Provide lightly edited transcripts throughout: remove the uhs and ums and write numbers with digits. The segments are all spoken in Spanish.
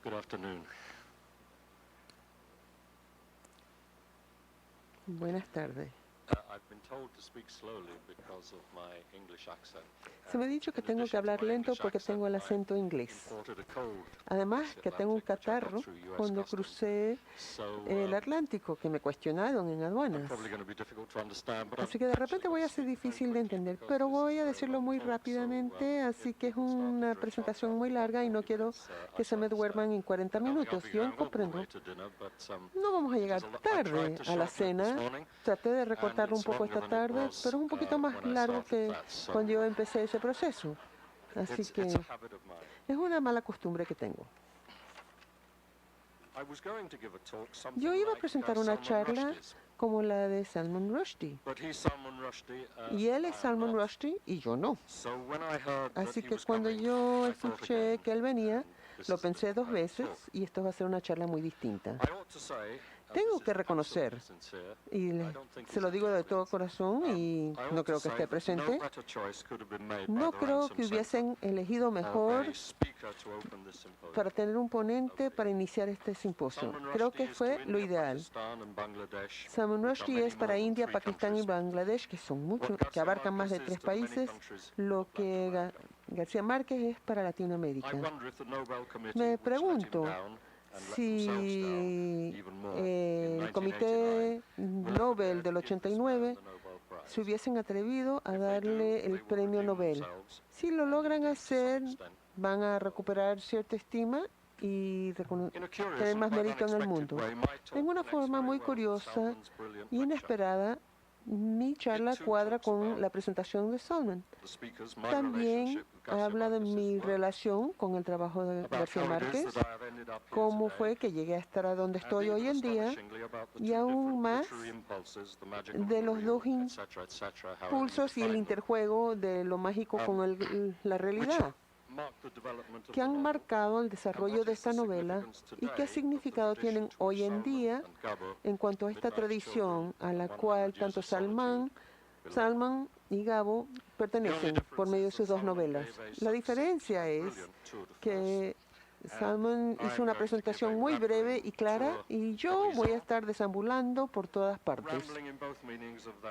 Good afternoon. Buenas tardes. I've been told to speak slowly because of my English accent. Se me ha dicho que tengo que hablar lento porque tengo el acento inglés. Además, que tengo un catarro cuando crucé el Atlántico, que me cuestionaron en aduanas. Así que de repente voy a ser difícil de entender, pero voy a decirlo muy rápidamente, así que es una presentación muy larga y no quiero que se me duerman en 40 minutos. Yo comprendo. No vamos a llegar tarde a la cena. Traté de recortarlo un poco esta tarde, pero es un poquito más largo que cuando yo empecé ese proceso. Así que es una mala costumbre que tengo. Yo iba a presentar una charla como la de Salman Rushdie. Y él es Salman Rushdie y yo no. Así que cuando yo escuché que él venía, lo pensé dos veces y esto va a ser una charla muy distinta. Tengo que reconocer, y se lo digo de todo corazón y no creo que esté presente, no creo que hubiesen elegido mejor para tener un ponente para iniciar este simposio. Creo que fue lo ideal. Salman Rushdie es para India, Pakistán y Bangladesh, que son muchos, que abarcan más de 3 países, lo que García Márquez es para Latinoamérica. Me pregunto si el Comité Nobel del 89 se hubiesen atrevido a darle el premio Nobel. Si lo logran hacer, van a recuperar cierta estima y tener más mérito en el mundo. En una forma muy curiosa y inesperada, mi charla cuadra con la presentación de Salman. También habla de mi relación con el trabajo de García Márquez, cómo fue que llegué a estar a donde estoy hoy en día, y aún más de los dos impulsos y el interjuego de lo mágico con la realidad, que han marcado el desarrollo de esta novela y qué significado tienen hoy en día en cuanto a esta tradición a la cual tanto Salman y Gabo pertenecen por medio de sus 2 novelas. La diferencia es que Salman hizo una presentación muy breve y clara y yo voy a estar desambulando por todas partes,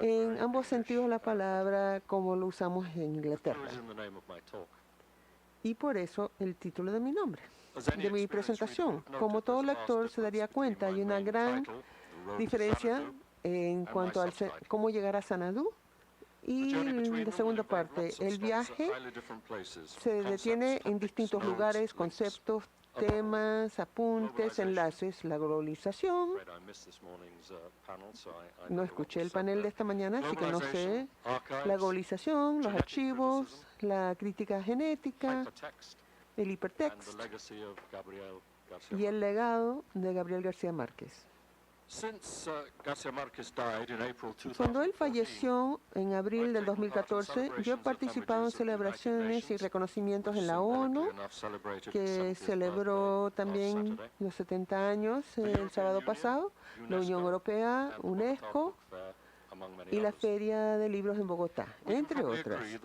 en ambos sentidos de la palabra, como lo usamos en Inglaterra. Y por eso el título de mi nombre, de mi presentación. Como todo lector se daría cuenta, hay una gran diferencia en cuanto a cómo llegar a Xanadu. Y la segunda parte, el viaje se detiene en distintos lugares, conceptos, temas, apuntes, enlaces, la globalización. No escuché el panel de esta mañana, así que no sé. La globalización, los archivos, la crítica genética, el hipertext y el legado de Gabriel García Márquez. Cuando él falleció en abril del 2014, yo he participado en celebraciones y reconocimientos en la ONU, que celebró también los 70 años el sábado pasado, la Unión Europea, UNESCO y la Feria de Libros en Bogotá, entre otras. Y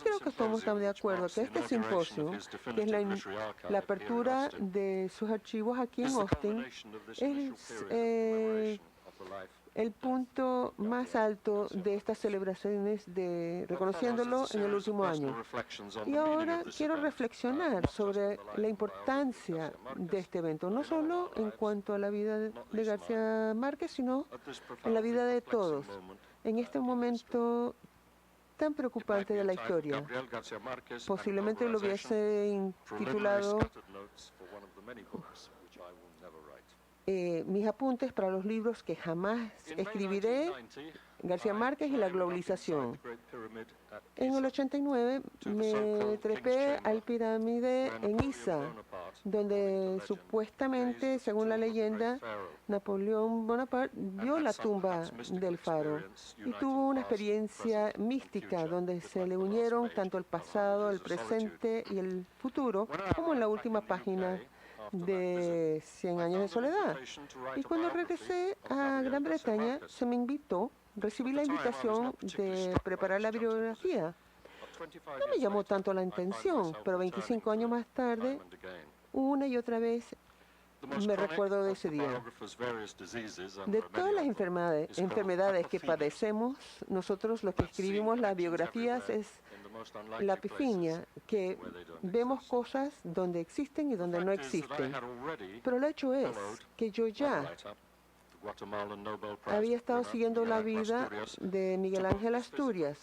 creo que estamos de acuerdo que este simposio, que es la apertura de sus archivos aquí en Austin, es el punto más alto de estas celebraciones, reconociéndolo en el último año. Y ahora quiero reflexionar sobre la importancia de este evento, no solo en cuanto a la vida de García Márquez, sino en la vida de todos, en este momento tan preocupante de la historia. Posiblemente lo hubiese titulado mis apuntes para los libros que jamás escribiré, García Márquez y la globalización. En el 89 me trepé al pirámide en Giza, donde supuestamente, según la leyenda, Napoleón Bonaparte vio la tumba del faro y tuvo una experiencia mística donde se le unieron tanto el pasado, el presente y el futuro, como en la última página de 100 años de soledad. Y cuando regresé a Gran Bretaña, recibí la invitación de preparar la bibliografía. No me llamó tanto la atención, pero 25 años más tarde, una y otra vez me recuerdo de ese día. De todas las enfermedades que padecemos, nosotros los que escribimos las biografías es la epifinia, que vemos cosas donde existen y donde no existen. Pero el hecho es que yo ya había estado siguiendo la vida de Miguel Ángel Asturias,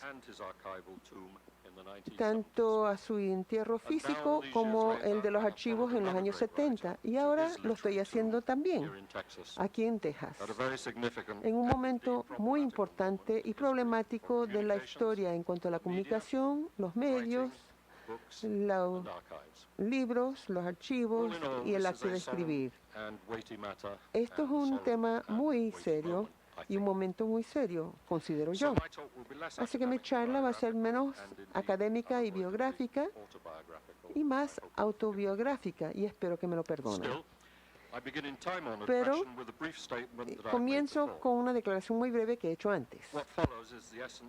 tanto a su entierro físico como el de los archivos en los años 70, y ahora lo estoy haciendo también aquí en Texas, en un momento muy importante y problemático de la historia en cuanto a la comunicación, los medios, los libros, los archivos y el arte de escribir. Esto es un tema muy serio y un momento muy serio, considero yo. Así que mi charla va a ser menos académica y biográfica y más autobiográfica, y espero que me lo perdonen. Pero comienzo con una declaración muy breve que he hecho antes.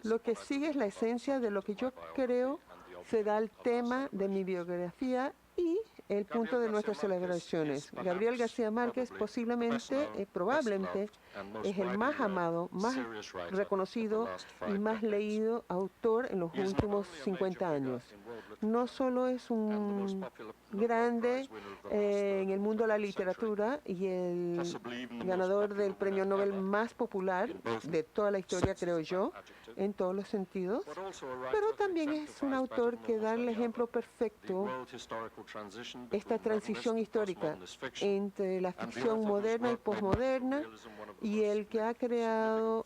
Lo que sigue es la esencia de lo que yo creo será el tema de mi biografía y el punto de nuestras celebraciones. Gabriel García Márquez posiblemente, probablemente, es el más amado, más reconocido y más leído autor en los últimos 50 años. No solo es un grande en el mundo de la literatura y el ganador del premio Nobel más popular de toda la historia, creo yo, en todos los sentidos, pero también es un autor que da el ejemplo perfecto, esta transición histórica entre la ficción moderna y posmoderna, y el que ha creado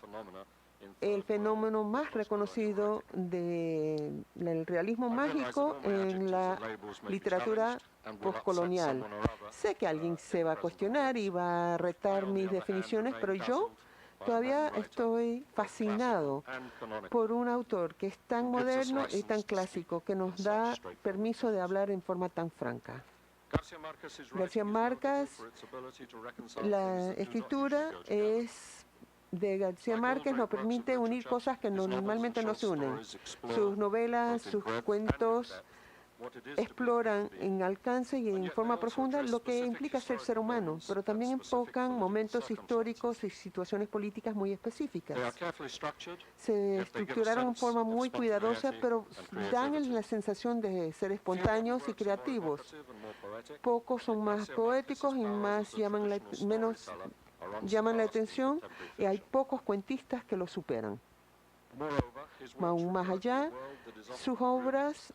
el fenómeno más reconocido del realismo mágico en la literatura postcolonial. Sé que alguien se va a cuestionar y va a retar mis definiciones, pero yo todavía estoy fascinado por un autor que es tan moderno y tan clásico, que nos da permiso de hablar en forma tan franca. García Márquez, la escritura de García Márquez nos permite unir cosas que normalmente no se unen. Sus novelas, sus cuentos exploran en alcance y en forma profunda lo que implica ser humano, pero también enfocan momentos históricos y situaciones políticas muy específicas. Se estructuraron en forma muy cuidadosa, pero dan la sensación de ser espontáneos y creativos. Pocos son más poéticos y menos llaman la atención, y hay pocos cuentistas que lo superan. Aún más allá, sus obras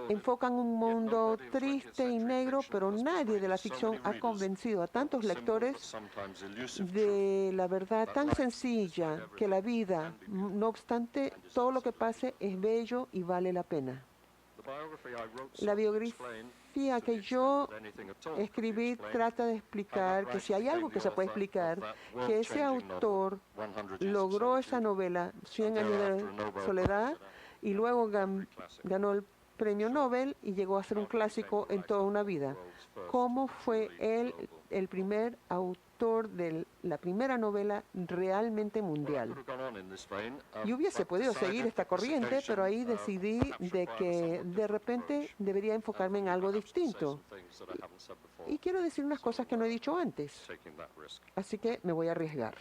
enfocan un mundo triste y negro, pero nadie de la ficción ha convencido a tantos lectores de la verdad tan sencilla, que la vida, no obstante todo lo que pase, es bello y vale la pena. La biografía que yo escribí trata de explicar que si hay algo que se puede explicar, que ese autor logró esa novela, 100 años de soledad, y luego ganó el premio Nobel y llegó a ser un clásico en toda una vida. ¿Cómo fue él el primer autor de la primera novela realmente mundial? Y hubiese podido seguir esta corriente, pero ahí decidí de que de repente debería enfocarme en algo distinto. Y quiero decir unas cosas que no he dicho antes, así que me voy a arriesgar.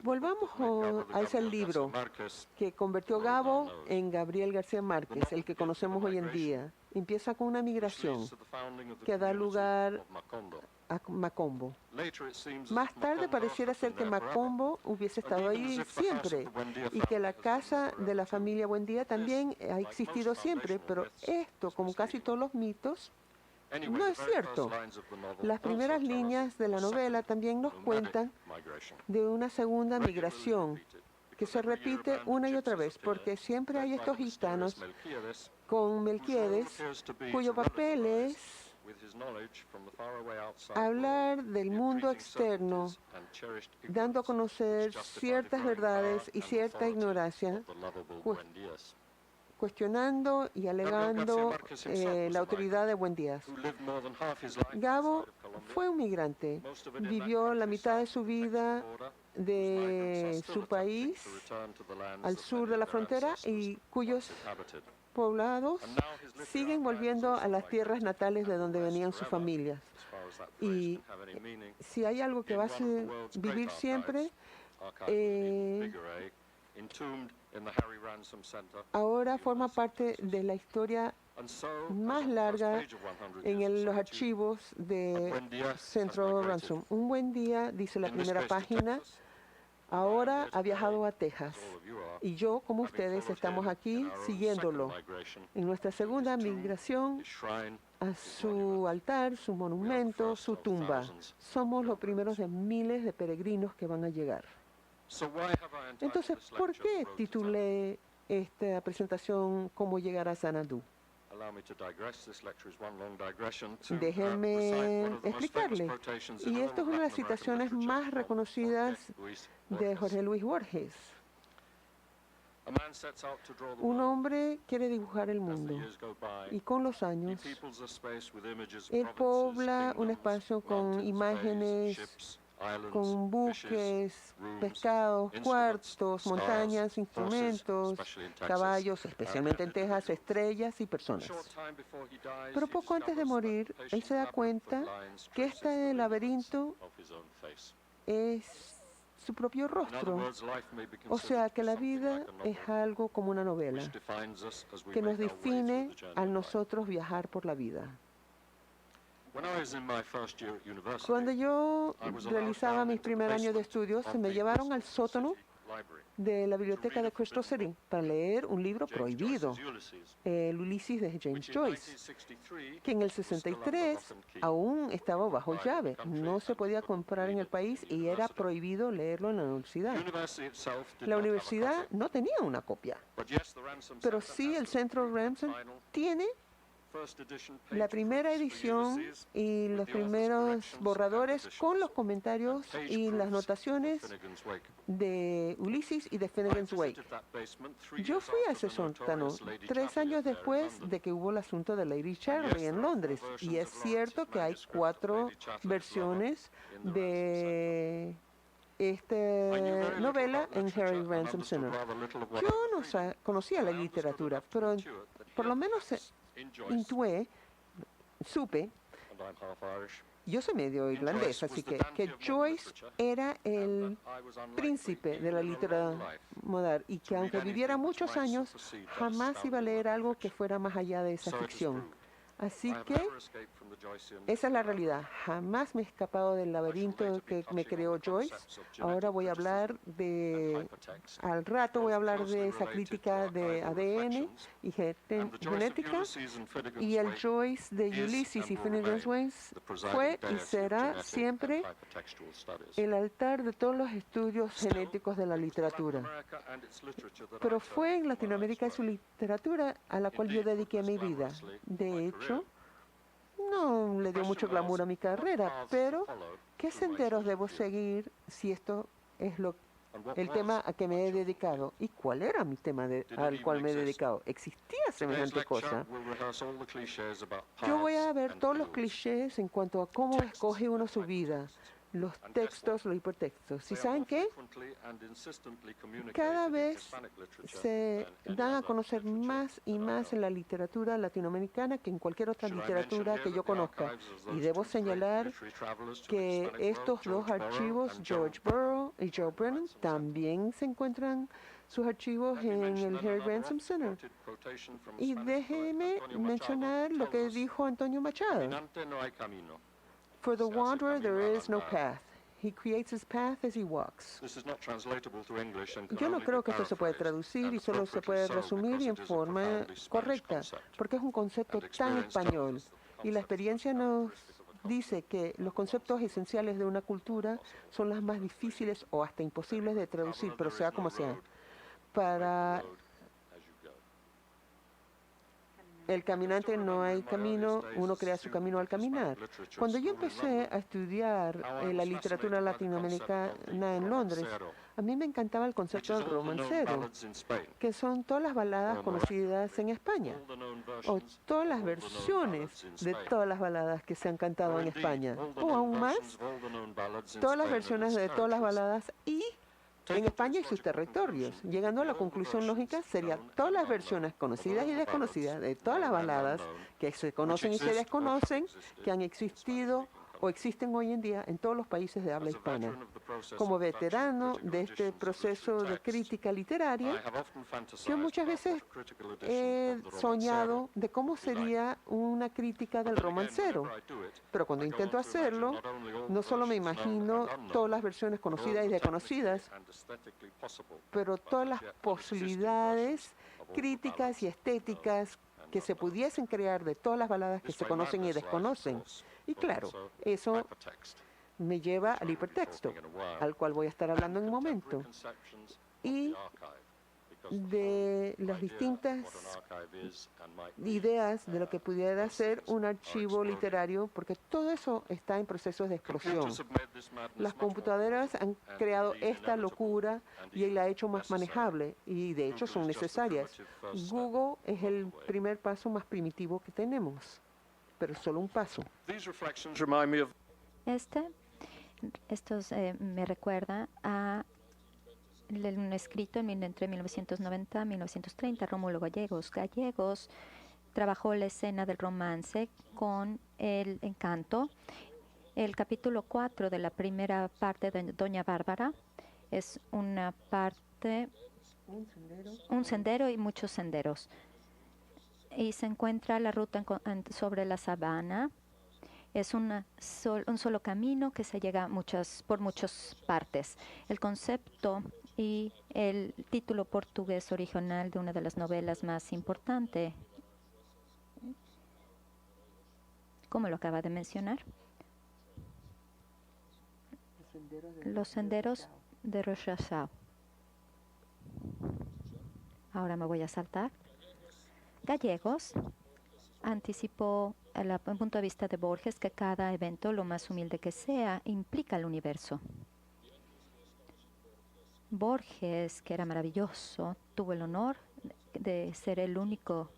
Volvamos a ese libro que convirtió Gabo en Gabriel García Márquez, el que conocemos hoy en día. Empieza con una migración que da lugar a Macombo. Más tarde pareciera ser que Macombo hubiese estado ahí siempre y que la casa de la familia Buendía también ha existido siempre, pero esto, como casi todos los mitos, no es cierto. Las primeras líneas de la novela también nos cuentan de una segunda migración que se repite una y otra vez, porque siempre hay estos gitanos con Melquíades, cuyo papel es hablar del mundo externo, dando a conocer ciertas verdades y cierta ignorancia, cuestionando y alegando la autoridad de Buendía. Gabo fue un migrante, vivió la mitad de su vida de su país al sur de la frontera y cuyos poblados siguen volviendo a las tierras natales de donde venían sus familias. Y si hay algo que va a vivir siempre, ahora forma parte de la historia más larga en los archivos de Centro Ransom. Un buen día, dice la primera página, ahora ha viajado a Texas. Y yo, como ustedes, estamos aquí siguiéndolo. En nuestra segunda migración, a su altar, su monumento, su tumba. Somos los primeros de miles de peregrinos que van a llegar. Entonces, ¿por qué titulé esta presentación Cómo llegar a Xanadu? Déjenme explicarle. Y esto es una de las citaciones más reconocidas de Jorge Luis Borges. Un hombre quiere dibujar el mundo y con los años él pobla un espacio con imágenes, con buques, pescados, cuartos, montañas, instrumentos, caballos, especialmente en Texas, estrellas y personas. Pero poco antes de morir, él se da cuenta que este laberinto es su propio rostro. O sea, que la vida es algo como una novela que nos define al nosotros viajar por la vida. Cuando yo realizaba mis primer año de estudios, me llevaron al sótano de la biblioteca de Crystal City para leer un libro prohibido, el Ulises de James Joyce, que en el 63 aún estaba bajo llave. No se podía comprar en el país y era prohibido leerlo en la universidad. La universidad no tenía una copia, pero sí el Centro Ransom tiene la primera edición y los primeros borradores con los comentarios y las notaciones de Ulises y de Finnegan's Wake. Yo fui a ese sótano 3 años después de que hubo el asunto de Lady Charlie en Londres. Y es cierto que hay 4 versiones de esta novela en Harry Ransom Center. Yo no conocía la literatura, pero por lo menos supe, yo soy medio irlandés, así que Joyce era el príncipe de la literatura moderna y que aunque viviera muchos años, jamás iba a leer algo que fuera más allá de esa ficción. Así que esa es la realidad. Jamás me he escapado del laberinto que me creó Joyce. Ahora voy a hablar al rato voy a hablar de esa crítica de ADN y genética. Y el Joyce de Ulysses y Finnegan's Wake fue y será siempre el altar de todos los estudios genéticos de la literatura. Pero fue en Latinoamérica y su literatura a la cual yo dediqué mi vida. De hecho, no le dio mucho glamour a mi carrera, pero ¿qué senderos debo seguir si esto es el tema a que me he dedicado? ¿Y cuál era mi tema al cual me he dedicado? ¿Existía semejante cosa? Yo voy a ver todos los clichés en cuanto a cómo escoge uno su vida, los textos, los hipertextos. ¿Y saben qué? Cada vez se dan a conocer más y más en la literatura latinoamericana que en cualquier otra literatura que yo conozca. Y debo señalar que estos 2 archivos, George Burroughs y Joe Brennan, también se encuentran sus archivos en el Harry Ransom Center. Y déjeme mencionar lo que dijo Antonio Machado. For the wanderer there is no path. He creates his path as he walks. Yo no creo que esto se puede traducir y solo se puede resumir y en forma correcta, porque es un concepto tan español. Y la experiencia nos dice que los conceptos esenciales de una cultura son las más difíciles o hasta imposibles de traducir, pero sea como sea. Para el caminante no hay camino, uno crea su camino al caminar. Cuando yo empecé a estudiar la literatura latinoamericana en Londres, a mí me encantaba el concepto del romancero, que son todas las baladas conocidas en España, o todas las versiones de todas las baladas que se han cantado en España, o aún más, todas las versiones de todas las baladas y en España y sus territorios. Llegando a la conclusión lógica, sería todas las versiones conocidas y desconocidas de todas las baladas que se conocen y se desconocen, que han existido o existen hoy en día en todos los países de habla hispana. Como veterano de este proceso de crítica literaria, yo muchas veces he soñado de cómo sería una crítica del romancero, pero cuando intento hacerlo, no solo me imagino todas las versiones conocidas y desconocidas, pero todas las posibilidades críticas y estéticas que se pudiesen crear de todas las baladas que se conocen y desconocen. Y claro, eso me lleva al hipertexto, al cual voy a estar hablando en un momento, y de las distintas ideas de lo que pudiera ser un archivo literario, porque todo eso está en procesos de explosión. Las computadoras han creado esta locura y la ha hecho más manejable, y de hecho son necesarias. Google es el primer paso más primitivo que tenemos, pero solo un paso. Estos me recuerda a un escrito entre 1990 y 1930, Rómulo Gallegos. Gallegos trabajó la escena del romance con el encanto. El capítulo 4 de la primera parte de Doña Bárbara es una parte, un sendero y muchos senderos. Y se encuentra la ruta sobre la sabana. Es un solo camino que se llega por muchas partes. El concepto y el título portugués original de una de las novelas más importantes, como lo acaba de mencionar, Los senderos de Rochasau. Ahora me voy a saltar. Gallegos anticipó el punto de vista de Borges que cada evento, lo más humilde que sea, implica el universo. Borges, que era maravilloso, tuvo el honor de ser el único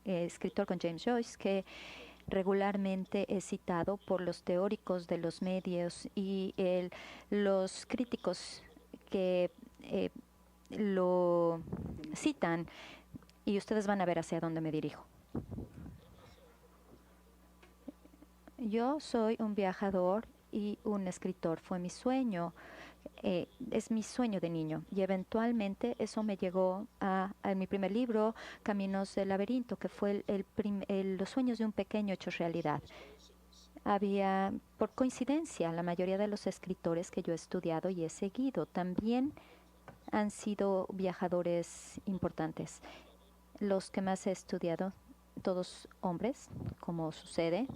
escritor con James Joyce que regularmente es citado por los teóricos de los medios y los críticos que lo citan, y ustedes van a ver hacia dónde me dirijo. Yo soy un viajador y un escritor. Fue mi sueño, es mi sueño de niño. Y eventualmente eso me llegó a mi primer libro, Caminos del Laberinto, que fue los sueños de un pequeño hecho realidad. Había, por coincidencia, la mayoría de los escritores que yo he estudiado y he seguido también han sido viajadores importantes. Los que más he estudiado, todos hombres, como sucede,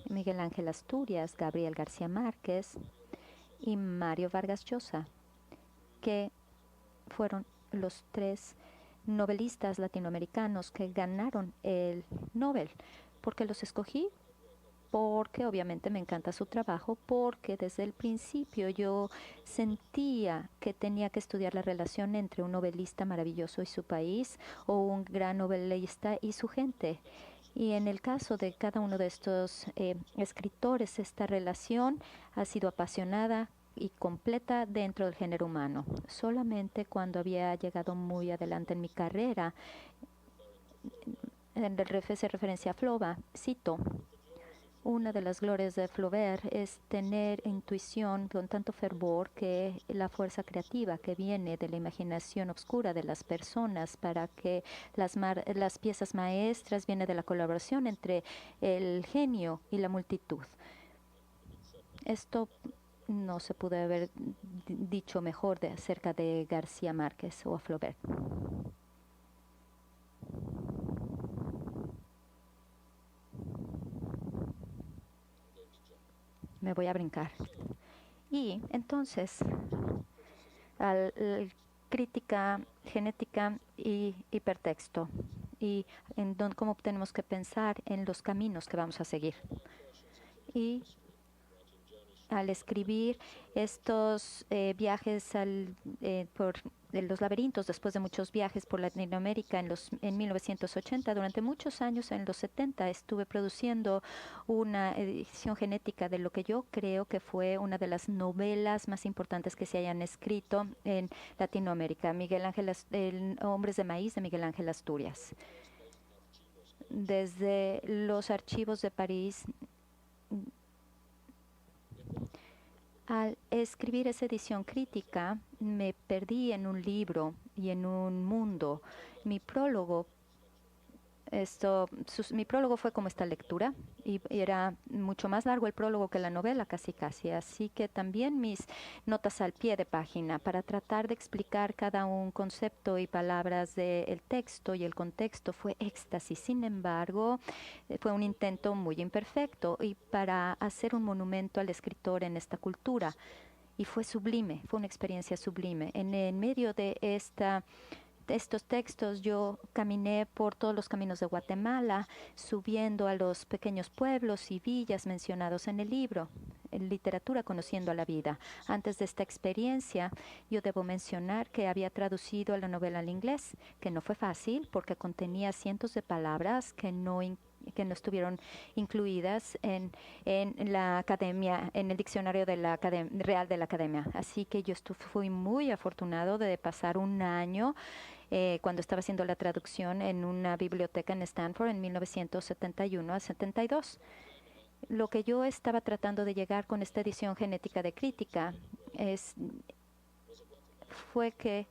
Miguel Ángel Asturias, Gabriel García Márquez y Mario Vargas Llosa, que fueron los 3 novelistas latinoamericanos que ganaron el Nobel. ¿Por qué los escogí? Porque obviamente me encanta su trabajo, porque desde el principio yo sentía que tenía que estudiar la relación entre un novelista maravilloso y su país, o un gran novelista y su gente. Y en el caso de cada uno de estos escritores, esta relación ha sido apasionada y completa dentro del género humano. Solamente cuando había llegado muy adelante en mi carrera, se referencia a Flaubert, cito: una de las glorias de Flaubert es tener intuición con tanto fervor que la fuerza creativa que viene de la imaginación oscura de las personas, para que las piezas maestras vienen de la colaboración entre el genio y la multitud. Esto no se pudo haber dicho mejor acerca de García Márquez o a Flaubert. Me voy a brincar. Y entonces, crítica genética y hipertexto, y cómo tenemos que pensar en los caminos que vamos a seguir. Y al escribir estos viajes por de los laberintos después de muchos viajes por Latinoamérica en 1980. Durante muchos años, en los 70, estuve produciendo una edición genética de lo que yo creo que fue una de las novelas más importantes que se hayan escrito en Latinoamérica, Hombres de Maíz, de Miguel Ángel Asturias. Desde los archivos de París, al escribir esa edición crítica, me perdí en un libro y en un mundo. Mi prólogo fue como esta lectura y era mucho más largo el prólogo que la novela, casi. Así que también mis notas al pie de página para tratar de explicar cada un concepto y palabras del texto y el contexto fue éxtasis. Sin embargo, fue un intento muy imperfecto y para hacer un monumento al escritor en esta cultura. Y fue sublime, fue una experiencia sublime. En medio de estos textos yo caminé por todos los caminos de Guatemala, subiendo a los pequeños pueblos y villas mencionados en el libro, en literatura conociendo a la vida. Antes de esta experiencia, yo debo mencionar que había traducido la novela al inglés, que no fue fácil porque contenía cientos de palabras que no estuvieron incluidas en la academia, en el diccionario de la real de la academia. Así que yo fui muy afortunado de pasar un año cuando estaba haciendo la traducción en una biblioteca en Stanford en 1971 a 72. Lo que yo estaba tratando de llegar con esta edición genética de crítica fue que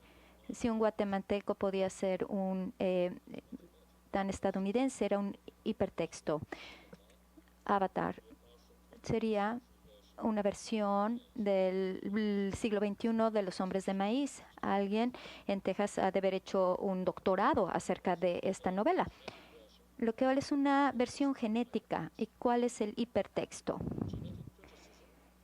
si un guatemalteco podía ser un tan estadounidense, era un hipertexto. Avatar sería una versión del siglo XXI de los Hombres de Maíz. Alguien en Texas ha de haber hecho un doctorado acerca de esta novela. Lo que es una versión genética. ¿Y cuál es el hipertexto?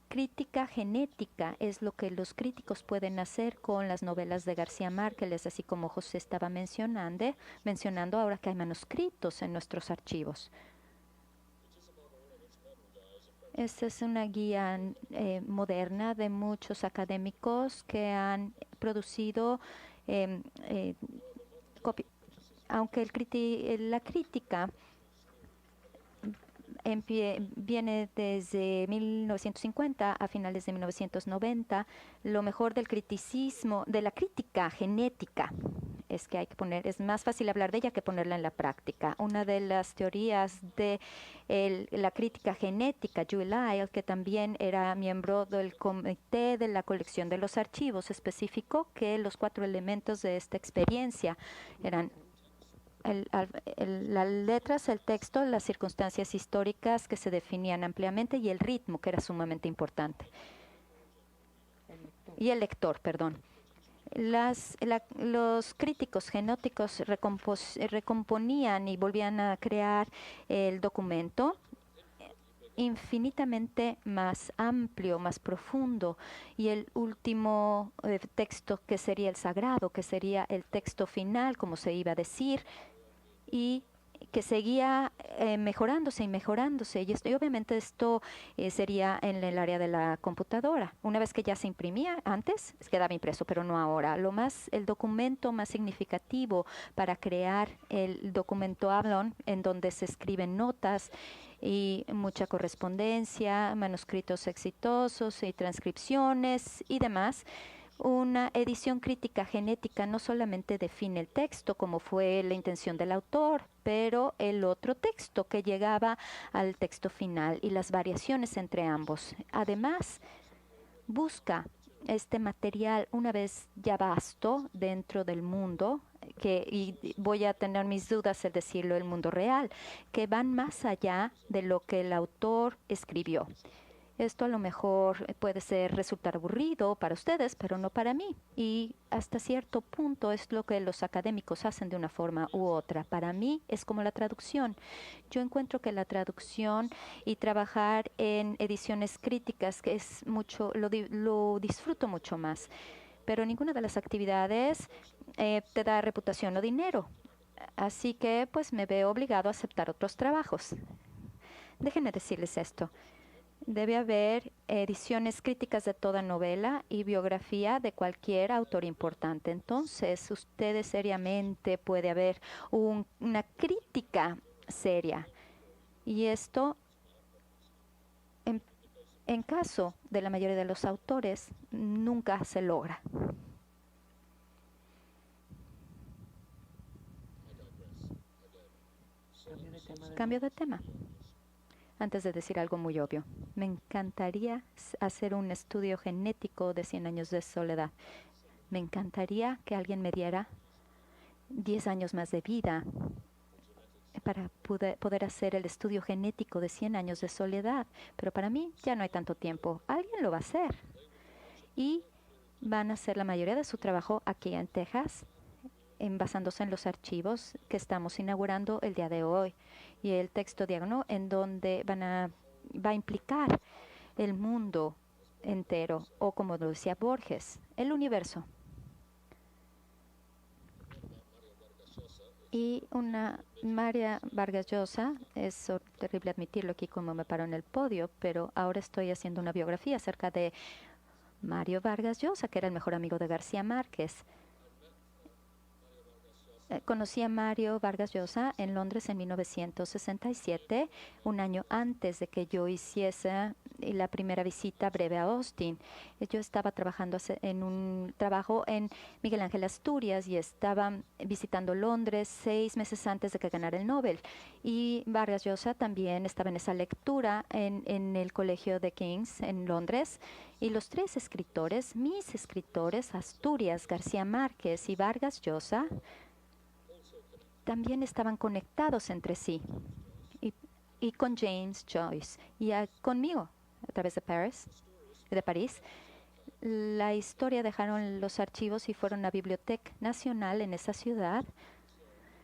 Crítica genética es lo que los críticos pueden hacer con las novelas de García Márquez, así como José estaba mencionando ahora que hay manuscritos en nuestros archivos. Esta es una guía moderna de muchos académicos que han producido, aunque la crítica viene desde 1950 a finales de 1990. Lo mejor del criticismo, de la crítica genética, es que es más fácil hablar de ella que ponerla en la práctica. Una de las teorías de la crítica genética, Joel Lyle, que también era miembro del comité de la colección de los archivos, especificó que los 4 elementos de esta experiencia eran las letras, el texto, las circunstancias históricas que se definían ampliamente y el ritmo, que era sumamente importante. Y el lector, perdón. Los críticos genóticos recomponían y volvían a crear el documento infinitamente más amplio, más profundo, y el último texto, que sería el sagrado, que sería el texto final, como se iba a decir, y que seguía mejorándose y mejorándose. Y obviamente esto sería en el área de la computadora. Una vez que ya se imprimía, antes quedaba impreso, pero no ahora. El documento más significativo para crear el documento Avalon, en donde se escriben notas y mucha correspondencia, manuscritos exitosos y transcripciones y demás. Una edición crítica genética no solamente define el texto, como fue la intención del autor, pero el otro texto que llegaba al texto final y las variaciones entre ambos. Además, busca este material una vez ya vasto dentro del mundo, y voy a tener mis dudas al decirlo, el mundo real, que van más allá de lo que el autor escribió. Esto a lo mejor puede resultar aburrido para ustedes, pero no para mí. Y hasta cierto punto es lo que los académicos hacen de una forma u otra. Para mí es como la traducción. Yo encuentro que la traducción y trabajar en ediciones críticas, que es mucho, lo disfruto mucho más. Pero ninguna de las actividades te da reputación o dinero. Así que pues me veo obligado a aceptar otros trabajos. Déjenme decirles esto. Debe haber ediciones críticas de toda novela y biografía de cualquier autor importante. Entonces, ustedes seriamente puede haber una crítica seria. Y esto, en caso de la mayoría de los autores, nunca se logra. Cambio de tema. Antes de decir algo muy obvio, me encantaría hacer un estudio genético de 100 años de soledad. Me encantaría que alguien me diera 10 años más de vida para poder hacer el estudio genético de 100 años de soledad. Pero para mí ya no hay tanto tiempo. Alguien lo va a hacer. Y van a hacer la mayoría de su trabajo aquí en Texas, basándose en los archivos que estamos inaugurando el día de hoy. Y el texto diagonal en donde va a implicar el mundo entero, o como lo decía Borges, el universo. Y María Vargas Llosa, es terrible admitirlo aquí como me paro en el podio, pero ahora estoy haciendo una biografía acerca de Mario Vargas Llosa, que era el mejor amigo de García Márquez. Conocí a Mario Vargas Llosa en Londres en 1967, un año antes de que yo hiciese la primera visita breve a Austin. Yo estaba trabajando en un trabajo en Miguel Ángel Asturias y estaba visitando Londres 6 meses antes de que ganara el Nobel. Y Vargas Llosa también estaba en esa lectura en el Colegio de King's en Londres. Y los tres escritores, mis escritores, Asturias, García Márquez y Vargas Llosa, también estaban conectados entre sí, y con James Joyce, y conmigo, a través de París. La historia dejaron los archivos y fueron a la Biblioteca Nacional en esa ciudad,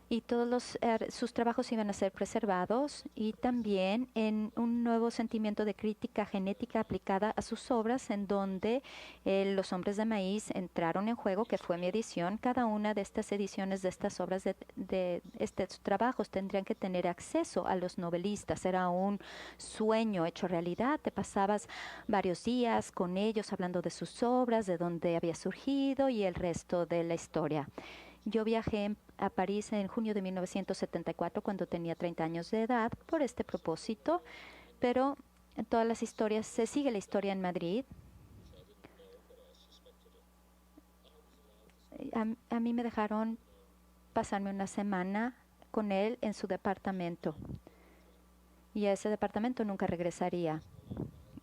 y todos sus trabajos iban a ser preservados, y también en un nuevo sentimiento de crítica genética aplicada a sus obras, en donde Los Hombres de Maíz entraron en juego, que fue mi edición. Cada una de estas ediciones de estas obras, de estos trabajos, tendrían que tener acceso a los novelistas. Era un sueño hecho realidad. Te pasabas varios días con ellos hablando de sus obras, de dónde había surgido y el resto de la historia. Yo viajé a París en junio de 1974, cuando tenía 30 años de edad, por este propósito, pero en todas las historias, se sigue la historia en Madrid. A mí me dejaron pasarme una semana con él en su departamento, y a ese departamento nunca regresaría.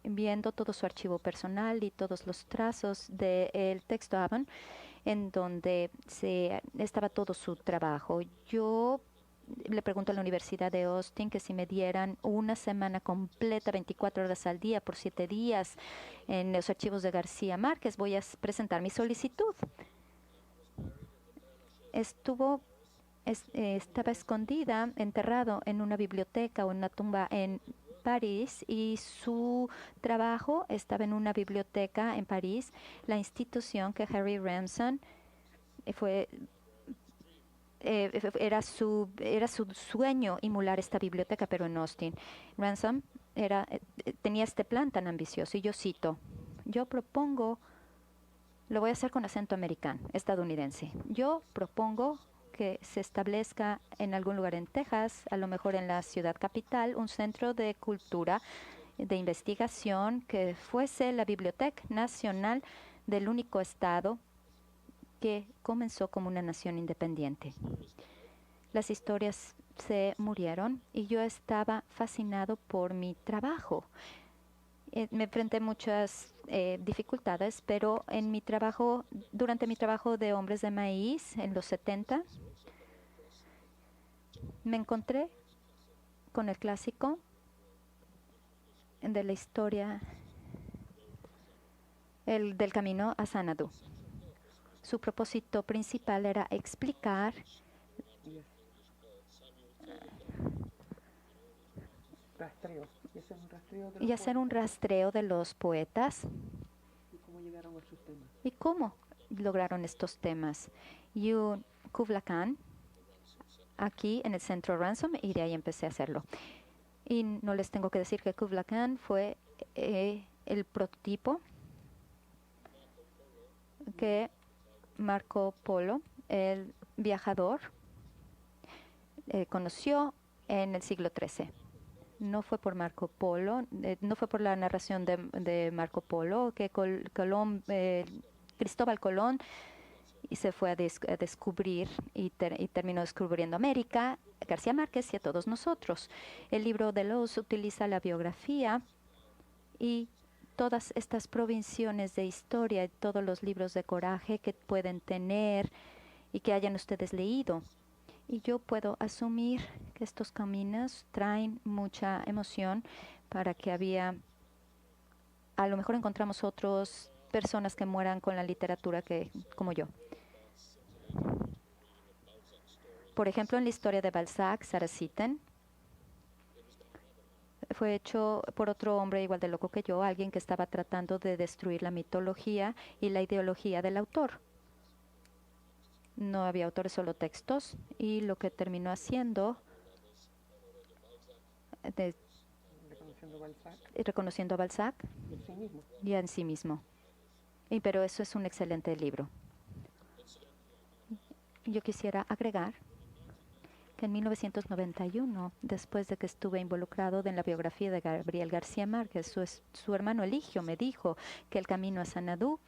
Viendo todo su archivo personal y todos los trazos del texto Avon, en donde estaba todo su trabajo. Yo le pregunto a la Universidad de Austin que si me dieran una semana completa, 24 horas al día, por 7 días, en los archivos de García Márquez, voy a presentar mi solicitud. Estaba escondida, enterrado en una biblioteca o en una tumba en París, y su trabajo estaba en una biblioteca en París. La institución que Harry Ramsden era su sueño emular esta biblioteca, pero en Austin. Ransom tenía este plan tan ambicioso, y yo cito: yo propongo, lo voy a hacer con acento americano, estadounidense, yo propongo que se establezca en algún lugar en Texas, a lo mejor en la ciudad capital, un centro de cultura, de investigación, que fuese la Biblioteca Nacional del único estado que comenzó como una nación independiente. Las historias se murieron y yo estaba fascinado por mi trabajo. Me enfrenté a muchas dificultades, pero durante mi trabajo de Hombres de Maíz en los 70, me encontré con el clásico de la historia, del camino a Xanadu. Su propósito principal era explicar y hacer un rastreo de los poetas y cómo lograron estos temas. Y Kubla Khan, aquí en el centro Ransom, y de ahí empecé a hacerlo. Y no les tengo que decir que Kubla Khan fue el prototipo que Marco Polo, el viajador, conoció en el siglo XIII. No fue por Marco Polo, no fue por la narración de Marco Polo que Cristóbal Colón y se fue a descubrir y terminó descubriendo América, García Márquez y a todos nosotros. El libro de Loos utiliza la biografía y todas estas provisiones de historia y todos los libros de coraje que pueden tener y que hayan ustedes leído. Y yo puedo asumir que estos caminos traen mucha emoción para que a lo mejor encontramos otras personas que mueran con la literatura como yo. Por ejemplo, en la historia de Balzac, Saraciten, fue hecho por otro hombre igual de loco que yo, alguien que estaba tratando de destruir la mitología y la ideología del autor. No había autores, solo textos, y lo que terminó haciendo, reconociendo a Balzac y en sí mismo. Pero eso es un excelente libro. Yo quisiera agregar que en 1991, después de que estuve involucrado en la biografía de Gabriel García Márquez, su hermano Eligio me dijo que El Camino a Xanadu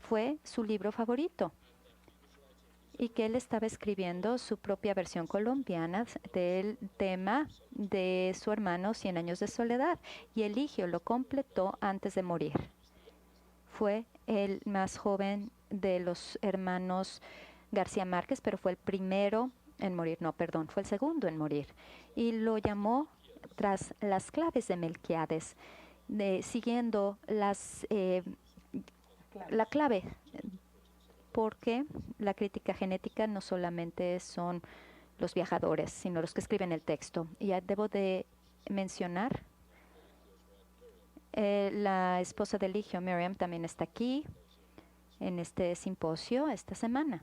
fue su libro favorito y que él estaba escribiendo su propia versión colombiana del tema de su hermano 100 años de soledad, y Eligio lo completó antes de morir. Fue el más joven de los hermanos García Márquez, pero fue el primero en morir, no, perdón, fue el segundo en morir, y lo llamó Tras las claves de Melquiades, siguiendo la clave, porque la crítica genética no solamente son los viajadores, sino los que escriben el texto. Y debo de mencionar, la esposa de Eligio, Miriam, también está aquí en este simposio esta semana.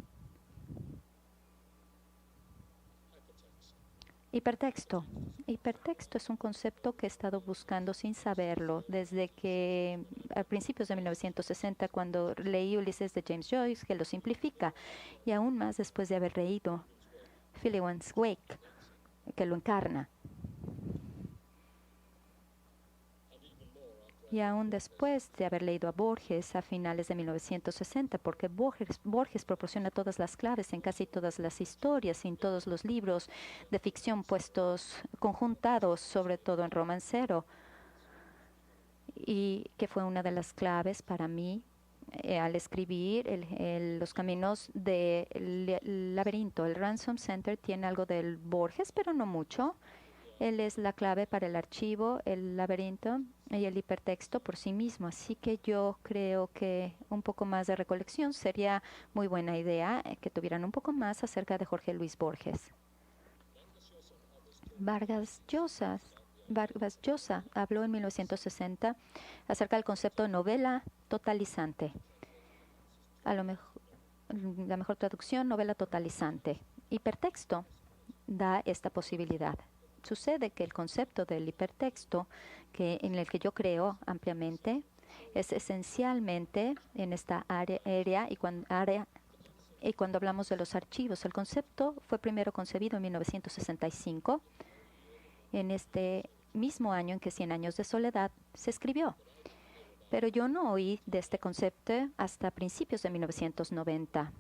Hipertexto. Hipertexto es un concepto que he estado buscando sin saberlo desde que a principios de 1960, cuando leí Ulises de James Joyce, que lo simplifica, y aún más después de haber leído Fillion's Wake, que lo encarna. Y aún después de haber leído a Borges a finales de 1960, porque Borges proporciona todas las claves en casi todas las historias y en todos los libros de ficción conjuntados, sobre todo en romancero, y que fue una de las claves para mí al escribir Los Caminos del Laberinto. El Ransom Center tiene algo del Borges, pero no mucho. Él es la clave para el archivo, el laberinto y el hipertexto por sí mismo. Así que yo creo que un poco más de recolección sería muy buena idea, que tuvieran un poco más acerca de Jorge Luis Borges. Vargas Llosa habló en 1960 acerca del concepto de novela totalizante. A lo mejor, la mejor traducción, novela totalizante. Hipertexto da esta posibilidad. Sucede que el concepto del hipertexto, en el que yo creo ampliamente, es esencialmente en esta área y cuando hablamos de los archivos. El concepto fue primero concebido en 1965, en este mismo año en que 100 años de soledad se escribió. Pero yo no oí de este concepto hasta principios de 1990.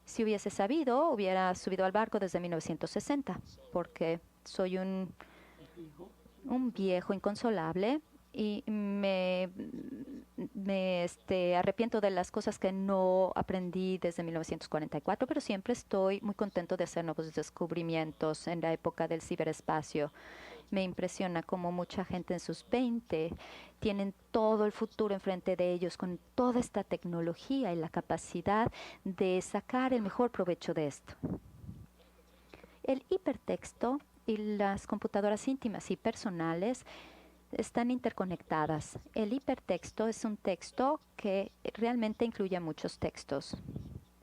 Si hubiese sabido, hubiera subido al barco desde 1960, porque soy un viejo inconsolable y me arrepiento de las cosas que no aprendí desde 1944, pero siempre estoy muy contento de hacer nuevos descubrimientos en la época del ciberespacio. Me impresiona cómo mucha gente en sus 20 tienen todo el futuro enfrente de ellos con toda esta tecnología y la capacidad de sacar el mejor provecho de esto. El hipertexto y las computadoras íntimas y personales están interconectadas. El hipertexto es un texto que realmente incluye muchos textos.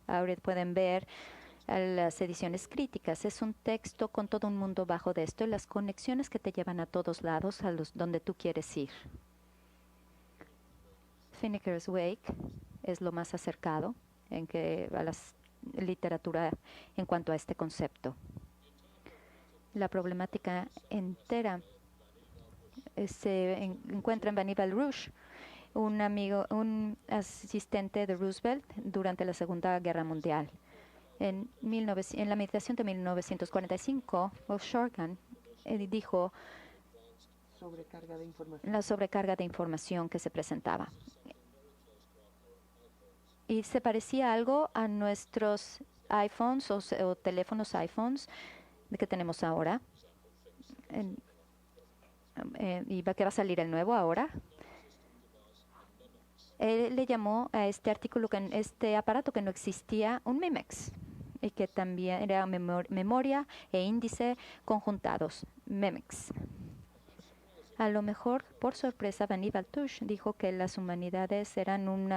Ahora pueden ver las ediciones críticas. Es un texto con todo un mundo bajo de esto y las conexiones que te llevan a todos lados, donde tú quieres ir. Finnegans Wake es lo más acercado a la literatura en cuanto a este concepto. La problemática entera se encuentra en Vannevar Bush, un asistente de Roosevelt durante la Segunda Guerra Mundial. En la meditación de 1945, Bob Shorgan dijo la sobrecarga de información que se presentaba. Y se parecía algo a nuestros iPhones o teléfonos iPhones que tenemos ahora. Y que va a salir el nuevo ahora. Él le llamó a este aparato que no existía un MEMEX y que también era memoria e índice conjuntados, MEMEX. A lo mejor, por sorpresa, Vannevar Bush dijo que las humanidades eran un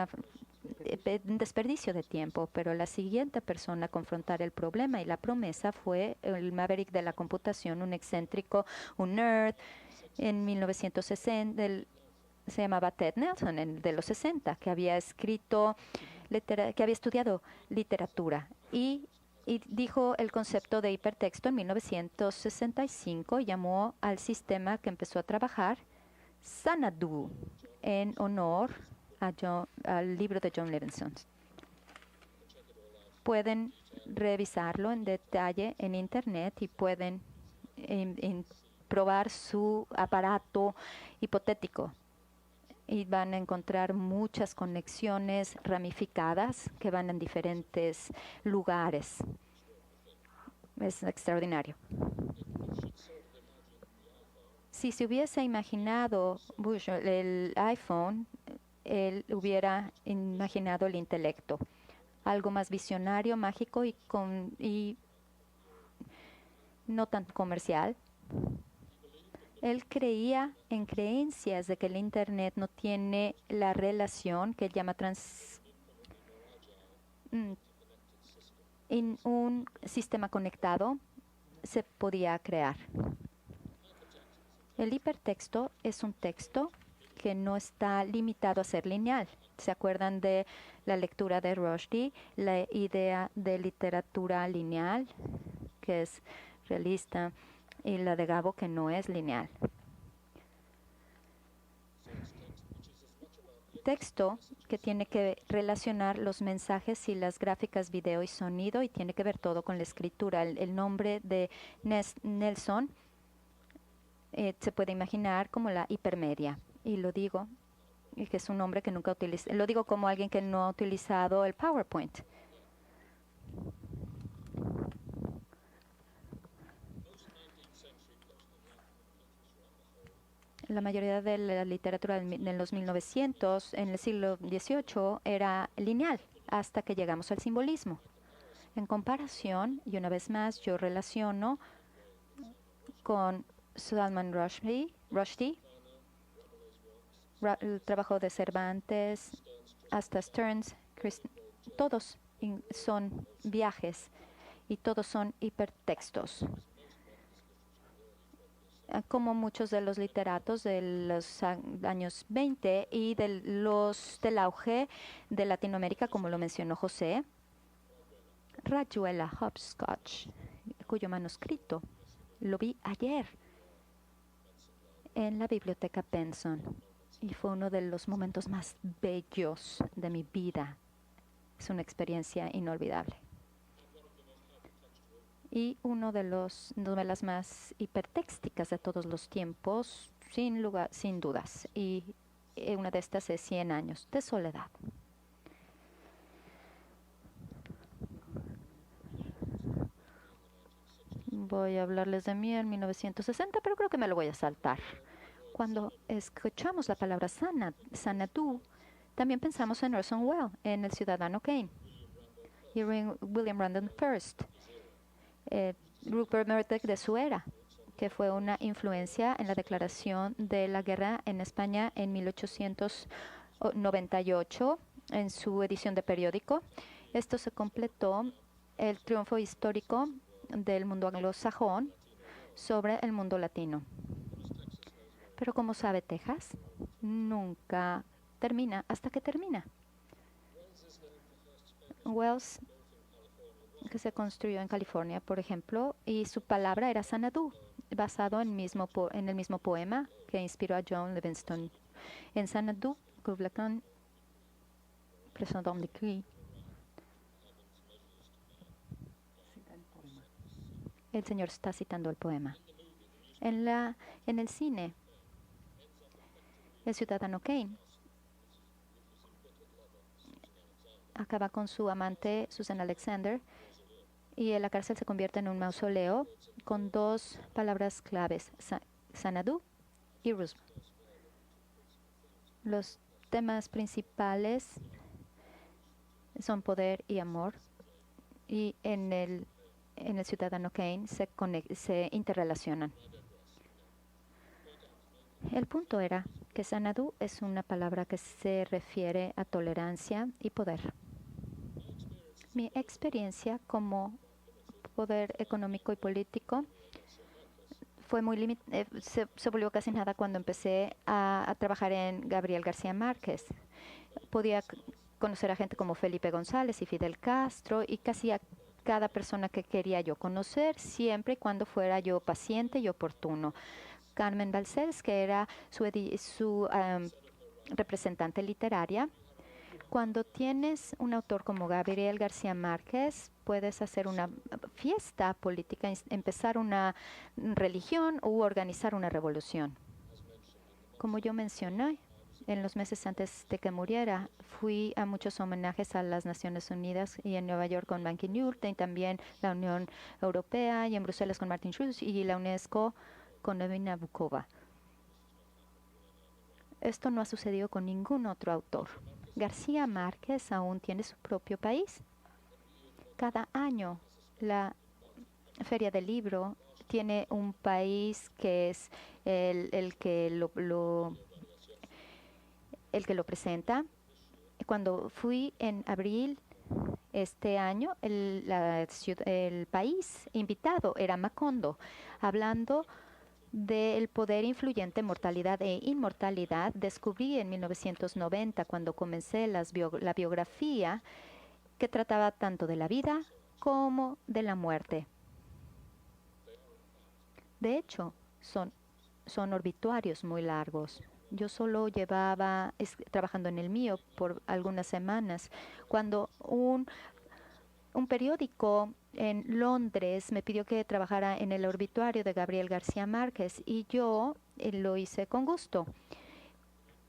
desperdicio de tiempo, pero la siguiente persona a confrontar el problema y la promesa fue el maverick de la computación, un excéntrico, un nerd, en 1960, se llamaba Ted Nelson, de los 60, que había estudiado literatura y dijo el concepto de hipertexto en 1965 y llamó al sistema que empezó a trabajar Xanadu, en honor al libro de John Levenson. Pueden revisarlo en detalle en Internet y pueden probar su aparato hipotético. Y van a encontrar muchas conexiones ramificadas que van en diferentes lugares. Es extraordinario. Si se hubiese imaginado Bush el iPhone, él hubiera imaginado el intelecto. Algo más visionario, mágico y no tan comercial. Él creía en creencias de que el Internet no tiene la relación que él llama en un sistema conectado se podía crear. El hipertexto es un texto que no está limitado a ser lineal. ¿Se acuerdan de la lectura de Rushdie? La idea de literatura lineal, que es realista, y la de Gabo, que no es lineal. Texto que tiene que relacionar los mensajes y las gráficas, video y sonido, y tiene que ver todo con la escritura. El nombre de Nelson se puede imaginar como la hipermedia. Y lo digo, y que es un nombre que nunca utilicé. Lo digo como alguien que no ha utilizado el PowerPoint. La mayoría de la literatura en los 1900, en el siglo XVIII, era lineal, hasta que llegamos al simbolismo. En comparación, y una vez más, yo relaciono con Salman Rushdie, el trabajo de Cervantes, hasta Stearns, todos son viajes y todos son hipertextos. Como muchos de los literatos de los años 20 y del auge de Latinoamérica, como lo mencionó José, Rayuela Hopscotch, cuyo manuscrito lo vi ayer en la biblioteca Benson y fue uno de los momentos más bellos de mi vida. Es una experiencia inolvidable. Y una de las más hipertexticas de todos los tiempos, sin dudas. Y una de estas es 100 años de soledad. Voy a hablarles de mí en 1960, pero creo que me lo voy a saltar. Cuando escuchamos la palabra Xanadu, también pensamos en Orson Welles, en El Ciudadano Kane, y William Randolph Hearst. Rupert Murdoch de su era, que fue una influencia en la declaración de la guerra en España en 1898 en su edición de periódico. Esto se completó el triunfo histórico del mundo anglosajón sobre el mundo latino. Pero como sabe Texas, nunca termina hasta que termina. Wells, que se construyó en California, por ejemplo, y su palabra era Xanadu, basado en el mismo poema que inspiró a John Livingston. En Xanadu, Kubla Khan, Président de Cri, el señor está citando el poema. En el cine, el ciudadano Kane acaba con su amante Susan Alexander y en la cárcel se convierte en un mausoleo con dos palabras claves, Xanadu y Roosevelt. Los temas principales son poder y amor, y en el ciudadano Kane se interrelacionan. El punto era que Xanadu es una palabra que se refiere a tolerancia y poder. Mi experiencia como poder económico y político fue muy se volvió casi nada cuando empecé a trabajar en Gabriel García Márquez. Podía conocer a gente como Felipe González y Fidel Castro y casi a cada persona que quería yo conocer, siempre y cuando fuera yo paciente y oportuno. Carmen Balcells, que era su representante literaria. Cuando tienes un autor como Gabriel García Márquez, puedes hacer una fiesta política, empezar una religión u organizar una revolución. Como yo mencioné, en los meses antes de que muriera, fui a muchos homenajes a las Naciones Unidas y en Nueva York con Ban Ki-moon, y también la Unión Europea, y en Bruselas con Martin Schulz y la UNESCO con Evin Nabokova. Esto no ha sucedido con ningún otro autor. García Márquez aún tiene su propio país. Cada año la Feria del Libro tiene un país que es el que lo presenta. Cuando fui en abril este año, el país invitado era Macondo, hablando del poder influyente, mortalidad e inmortalidad. Descubrí en 1990, cuando comencé la biografía, que trataba tanto de la vida como de la muerte. De hecho, son obituarios muy largos. Yo solo llevaba trabajando en el mío por algunas semanas, cuando un periódico en Londres me pidió que trabajara en el obituario de Gabriel García Márquez y yo lo hice con gusto.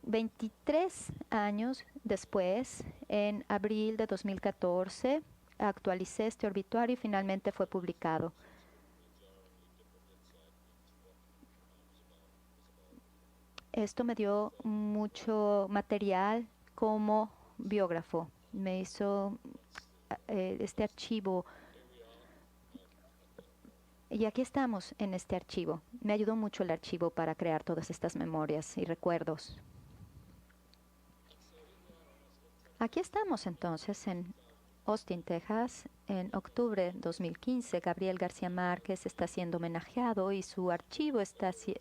23 años después, en abril de 2014, actualicé este obituario y finalmente fue publicado. Esto me dio mucho material como biógrafo. Me hizo este archivo. Y aquí estamos en este archivo. Me ayudó mucho el archivo para crear todas estas memorias y recuerdos. Aquí estamos entonces en Austin, Texas. En octubre de 2015, Gabriel García Márquez está siendo homenajeado y su archivo se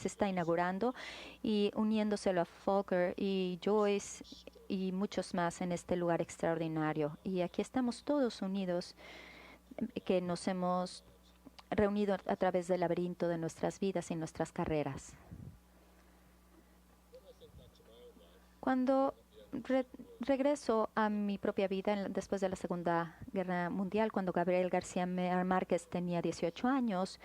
está inaugurando y uniéndoselo a Faulkner y Joyce y muchos más en este lugar extraordinario. Y aquí estamos todos unidos, que nos hemos reunido a través del laberinto de nuestras vidas y nuestras carreras. Cuando regreso a mi propia vida después de la Segunda Guerra Mundial, cuando Gabriel García Márquez tenía 18 años,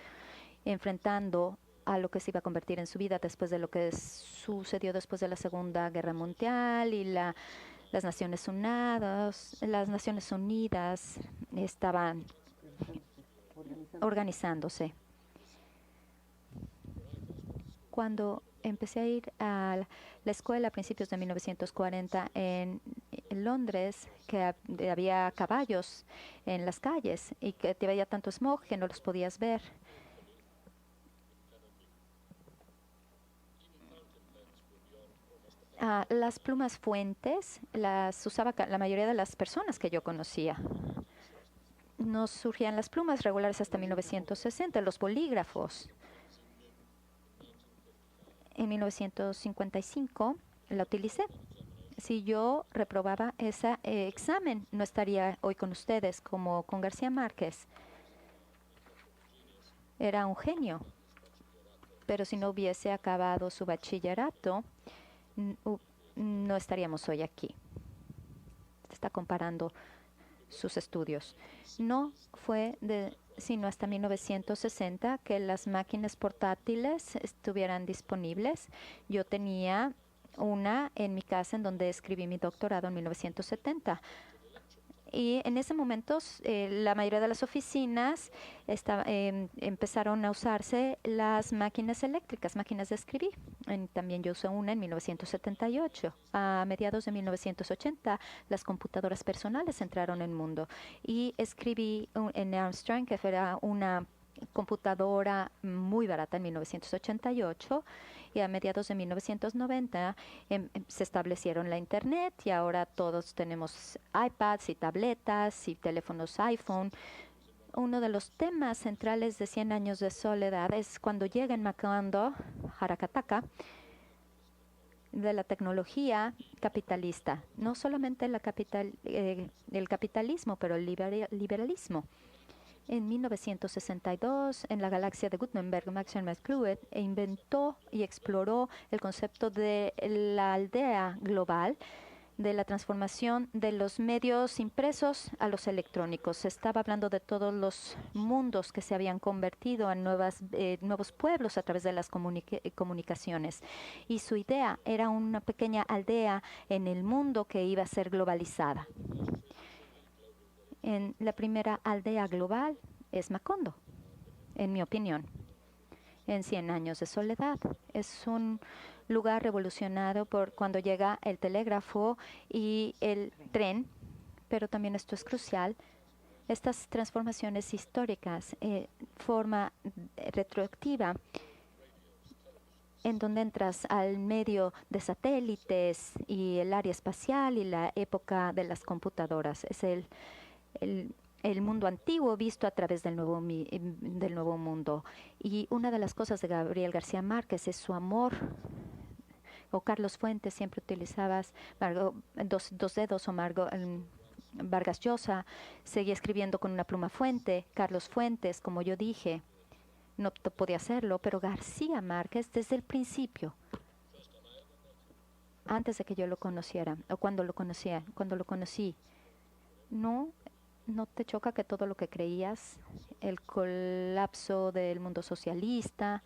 enfrentando a lo que se iba a convertir en su vida después de lo que sucedió después de la Segunda Guerra Mundial y las Naciones Unidas estaban organizándose. Cuando empecé a ir a la escuela a principios de 1940 en Londres, que había caballos en las calles y que había tanto smog que no los podías ver. Las plumas fuentes las usaba la mayoría de las personas que yo conocía. No surgían las plumas regulares hasta 1960, los bolígrafos. En 1955 la utilicé. Si yo reprobaba ese examen, no estaría hoy con ustedes como con García Márquez. Era un genio, pero si no hubiese acabado su bachillerato, no estaríamos hoy aquí. Está comparando sus estudios. No fue sino hasta 1960 que las máquinas portátiles estuvieran disponibles. Yo tenía una en mi casa en donde escribí mi doctorado en 1970. Y en ese momento la mayoría de las oficinas empezaron a usarse las máquinas eléctricas, máquinas de escribir. También yo usé una en 1978. A mediados de 1980 las computadoras personales entraron en el mundo. Y escribí en Armstrong, que era una computadora muy barata en 1988, y a mediados de 1990 se establecieron la Internet y ahora todos tenemos iPads y tabletas y teléfonos iPhone. Uno de los temas centrales de 100 años de soledad es cuando llega en Macondo, Harakataka, de la tecnología capitalista. No solamente el capitalismo, pero el liberalismo. En 1962, en la galaxia de Gutenberg, Maxwell McLuhan inventó y exploró el concepto de la aldea global, de la transformación de los medios impresos a los electrónicos. Se estaba hablando de todos los mundos que se habían convertido en nuevos pueblos a través de las comunicaciones. Y su idea era una pequeña aldea en el mundo que iba a ser globalizada. En la primera aldea global es Macondo, en mi opinión. En 100 años de soledad. Es un lugar revolucionado por cuando llega el telégrafo y el tren, pero también esto es crucial. Estas transformaciones históricas, forma retroactiva, en donde entras al medio de satélites y el área espacial y la época de las computadoras. Es el mundo antiguo visto a través del nuevo mundo. Y una de las cosas de Gabriel García Márquez es su amor. O Carlos Fuentes, siempre utilizabas dos dedos, o Vargas Llosa seguía escribiendo con una pluma fuente. Carlos Fuentes, como yo dije, no podía hacerlo, pero García Márquez desde el principio, antes de que yo lo conociera, o cuando lo conocí, ¿no te choca que todo lo que creías, el colapso del mundo socialista,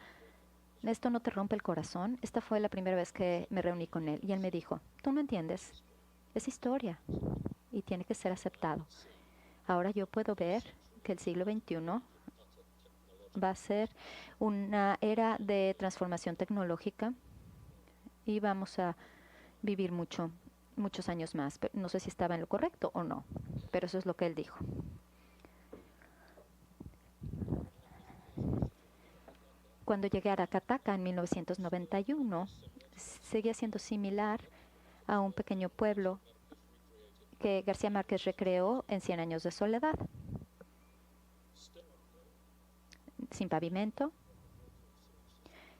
esto no te rompe el corazón? Esta fue la primera vez que me reuní con él y él me dijo, tú no entiendes, es historia y tiene que ser aceptado. Ahora yo puedo ver que el siglo XXI va a ser una era de transformación tecnológica y vamos a vivir muchos años más. Pero no sé si estaba en lo correcto o no, pero eso es lo que él dijo. Cuando llegué a Aracataca en 1991, seguía siendo similar a un pequeño pueblo que García Márquez recreó en 100 años de soledad. Sin pavimento,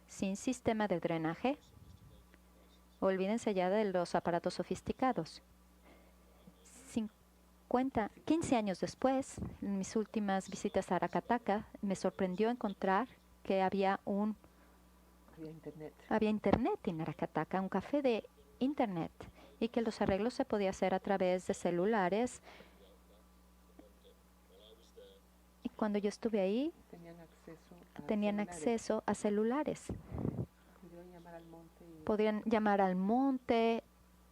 sin sistema de drenaje. Olvídense ya de los aparatos sofisticados. 15 años después, en mis últimas visitas a Aracataca, me sorprendió encontrar que había internet en Aracataca, un café de internet, y que los arreglos se podían hacer a través de celulares. Y cuando yo estuve ahí, tenían acceso a celulares. Podían llamar al monte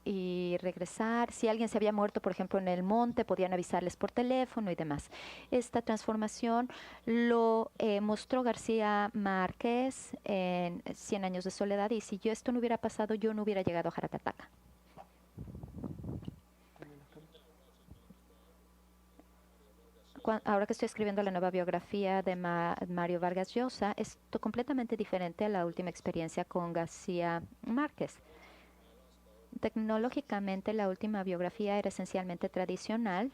y regresar. Si alguien se había muerto, por ejemplo, en el monte, podían avisarles por teléfono y demás. Esta transformación lo mostró García Márquez en 100 años de soledad, y si esto no hubiera pasado, yo no hubiera llegado a Jaratataca. Ahora que estoy escribiendo la nueva biografía de Mario Vargas Llosa, es completamente diferente a la última experiencia con García Márquez. Tecnológicamente, la última biografía era esencialmente tradicional,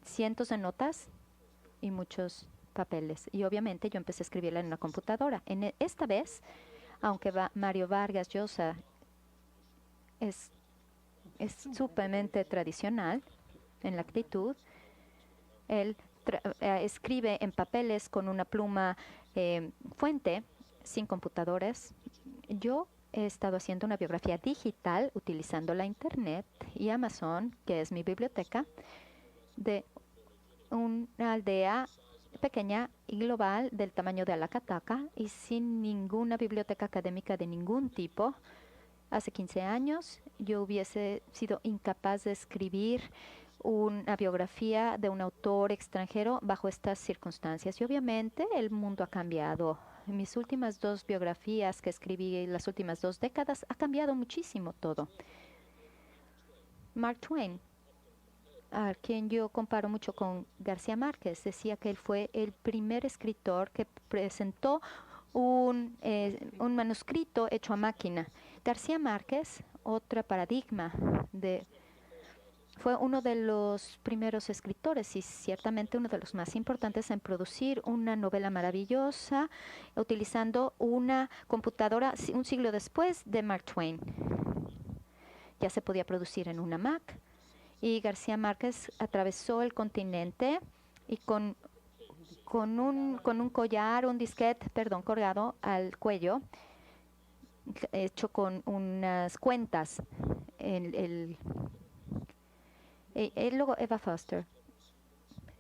cientos de notas y muchos papeles. Y obviamente yo empecé a escribirla en una computadora. Esta vez, aunque Mario Vargas Llosa es sumamente tradicional en la actitud. Él escribe en papeles con una pluma fuente, sin computadores. Yo he estado haciendo una biografía digital utilizando la Internet y Amazon, que es mi biblioteca, de una aldea pequeña y global del tamaño de Alacataca y sin ninguna biblioteca académica de ningún tipo. Hace 15 años yo hubiese sido incapaz de escribir una biografía de un autor extranjero bajo estas circunstancias. Y obviamente el mundo ha cambiado. En mis últimas 2 biografías que escribí en las últimas 2 décadas ha cambiado muchísimo todo. Mark Twain, a quien yo comparo mucho con García Márquez, decía que él fue el primer escritor que presentó un manuscrito hecho a máquina. García Márquez, otro paradigma, fue uno de los primeros escritores y ciertamente uno de los más importantes en producir una novela maravillosa utilizando una computadora un siglo después de Mark Twain. Ya se podía producir en una Mac. Y García Márquez atravesó el continente y con un collar, un disquete, colgado al cuello, hecho con unas cuentas. Luego Eva Foster.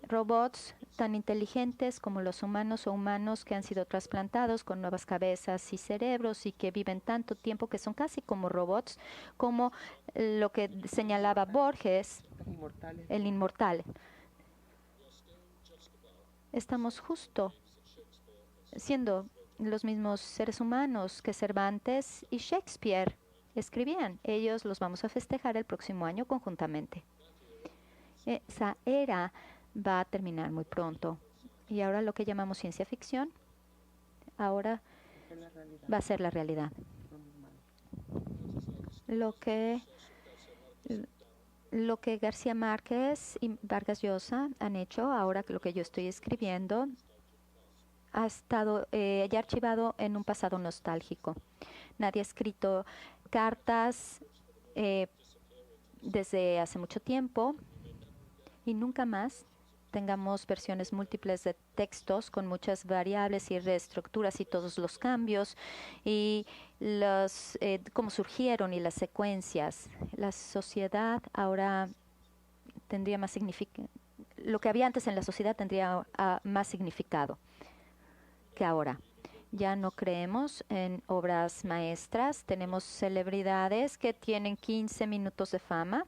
Robots tan inteligentes como los humanos o humanos que han sido trasplantados con nuevas cabezas y cerebros y que viven tanto tiempo que son casi como robots, como lo que señalaba Borges, el inmortal. Estamos justo siendo los mismos seres humanos que Cervantes y Shakespeare escribían. Ellos los vamos a festejar el próximo año conjuntamente. Esa era va a terminar muy pronto. Y ahora lo que llamamos ciencia ficción, ahora va a ser la realidad. Lo que García Márquez y Vargas Llosa han hecho, ahora lo que yo estoy escribiendo, ha estado ya archivado en un pasado nostálgico. Nadie ha escrito cartas desde hace mucho tiempo y nunca más tengamos versiones múltiples de textos con muchas variables y reestructuras y todos los cambios y cómo surgieron y las secuencias. La sociedad ahora tendría más significado. Lo que había antes en la sociedad tendría más significado que ahora. Ya no creemos en obras maestras. Tenemos celebridades que tienen 15 minutos de fama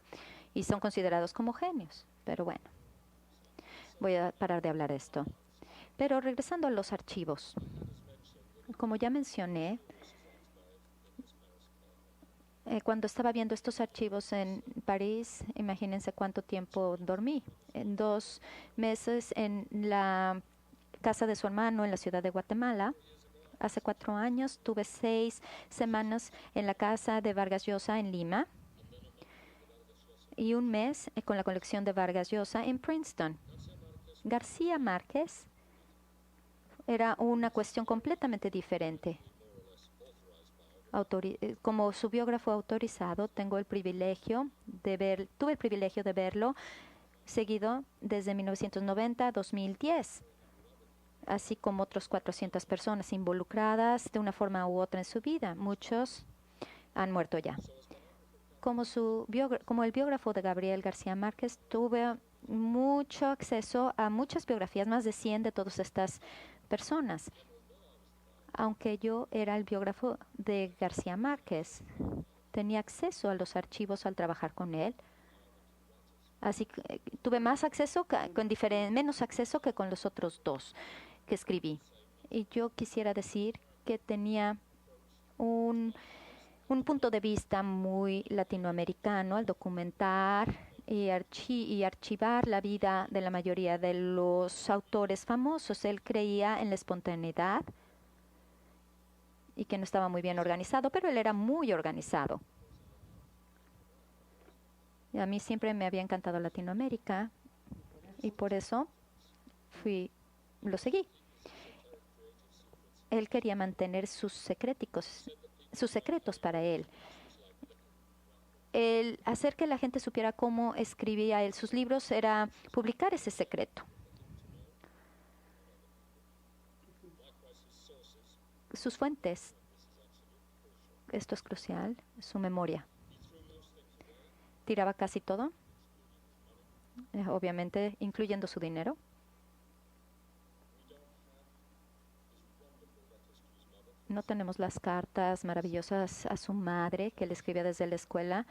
y son considerados como genios. Pero bueno. Voy a parar de hablar de esto. Pero regresando a los archivos. Como ya mencioné, cuando estaba viendo estos archivos en París, imagínense cuánto tiempo dormí. En 2 meses en la casa de su hermano en la ciudad de Guatemala. Hace 4 años tuve 6 semanas en la casa de Vargas Llosa en Lima. Y 1 mes con la colección de Vargas Llosa en Princeton. García Márquez era una cuestión completamente diferente. Como su biógrafo autorizado, tuve el privilegio de verlo seguido desde 1990 a 2010, así como otras 400 personas involucradas de una forma u otra en su vida. Muchos han muerto ya. Como el biógrafo de Gabriel García Márquez, tuve mucho acceso a muchas biografías, más de 100 de todas estas personas. Aunque yo era el biógrafo de García Márquez, tenía acceso a los archivos al trabajar con él. Así que tuve menos acceso que con los otros 2 que escribí. Y yo quisiera decir que tenía un punto de vista muy latinoamericano al documentar y archivar la vida de la mayoría de los autores famosos. Él creía en la espontaneidad y que no estaba muy bien organizado, pero él era muy organizado. Y a mí siempre me había encantado Latinoamérica y por eso lo seguí. Él quería mantener sus secretos para él. el hacer que la gente supiera cómo escribía él sus libros era publicar ese secreto. Sus fuentes, esto es crucial, su memoria. Tiraba casi todo, obviamente incluyendo su dinero. No tenemos las cartas maravillosas a su madre que le escribía desde la escuela.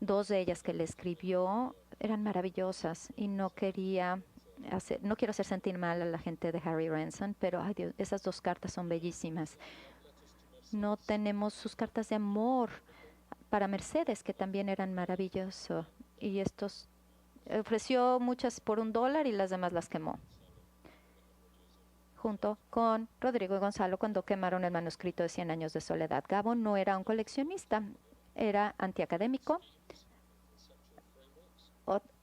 2 de ellas que le escribió eran maravillosas y no quiero hacer sentir mal a la gente de Harry Ransom, pero ay Dios, esas 2 cartas son bellísimas. No tenemos sus cartas de amor para Mercedes, que también eran maravillosas. Y estos ofreció muchas por $1 y las demás las quemó. Junto con Rodrigo y Gonzalo cuando quemaron el manuscrito de 100 años de soledad. Gabo no era un coleccionista, era antiacadémico,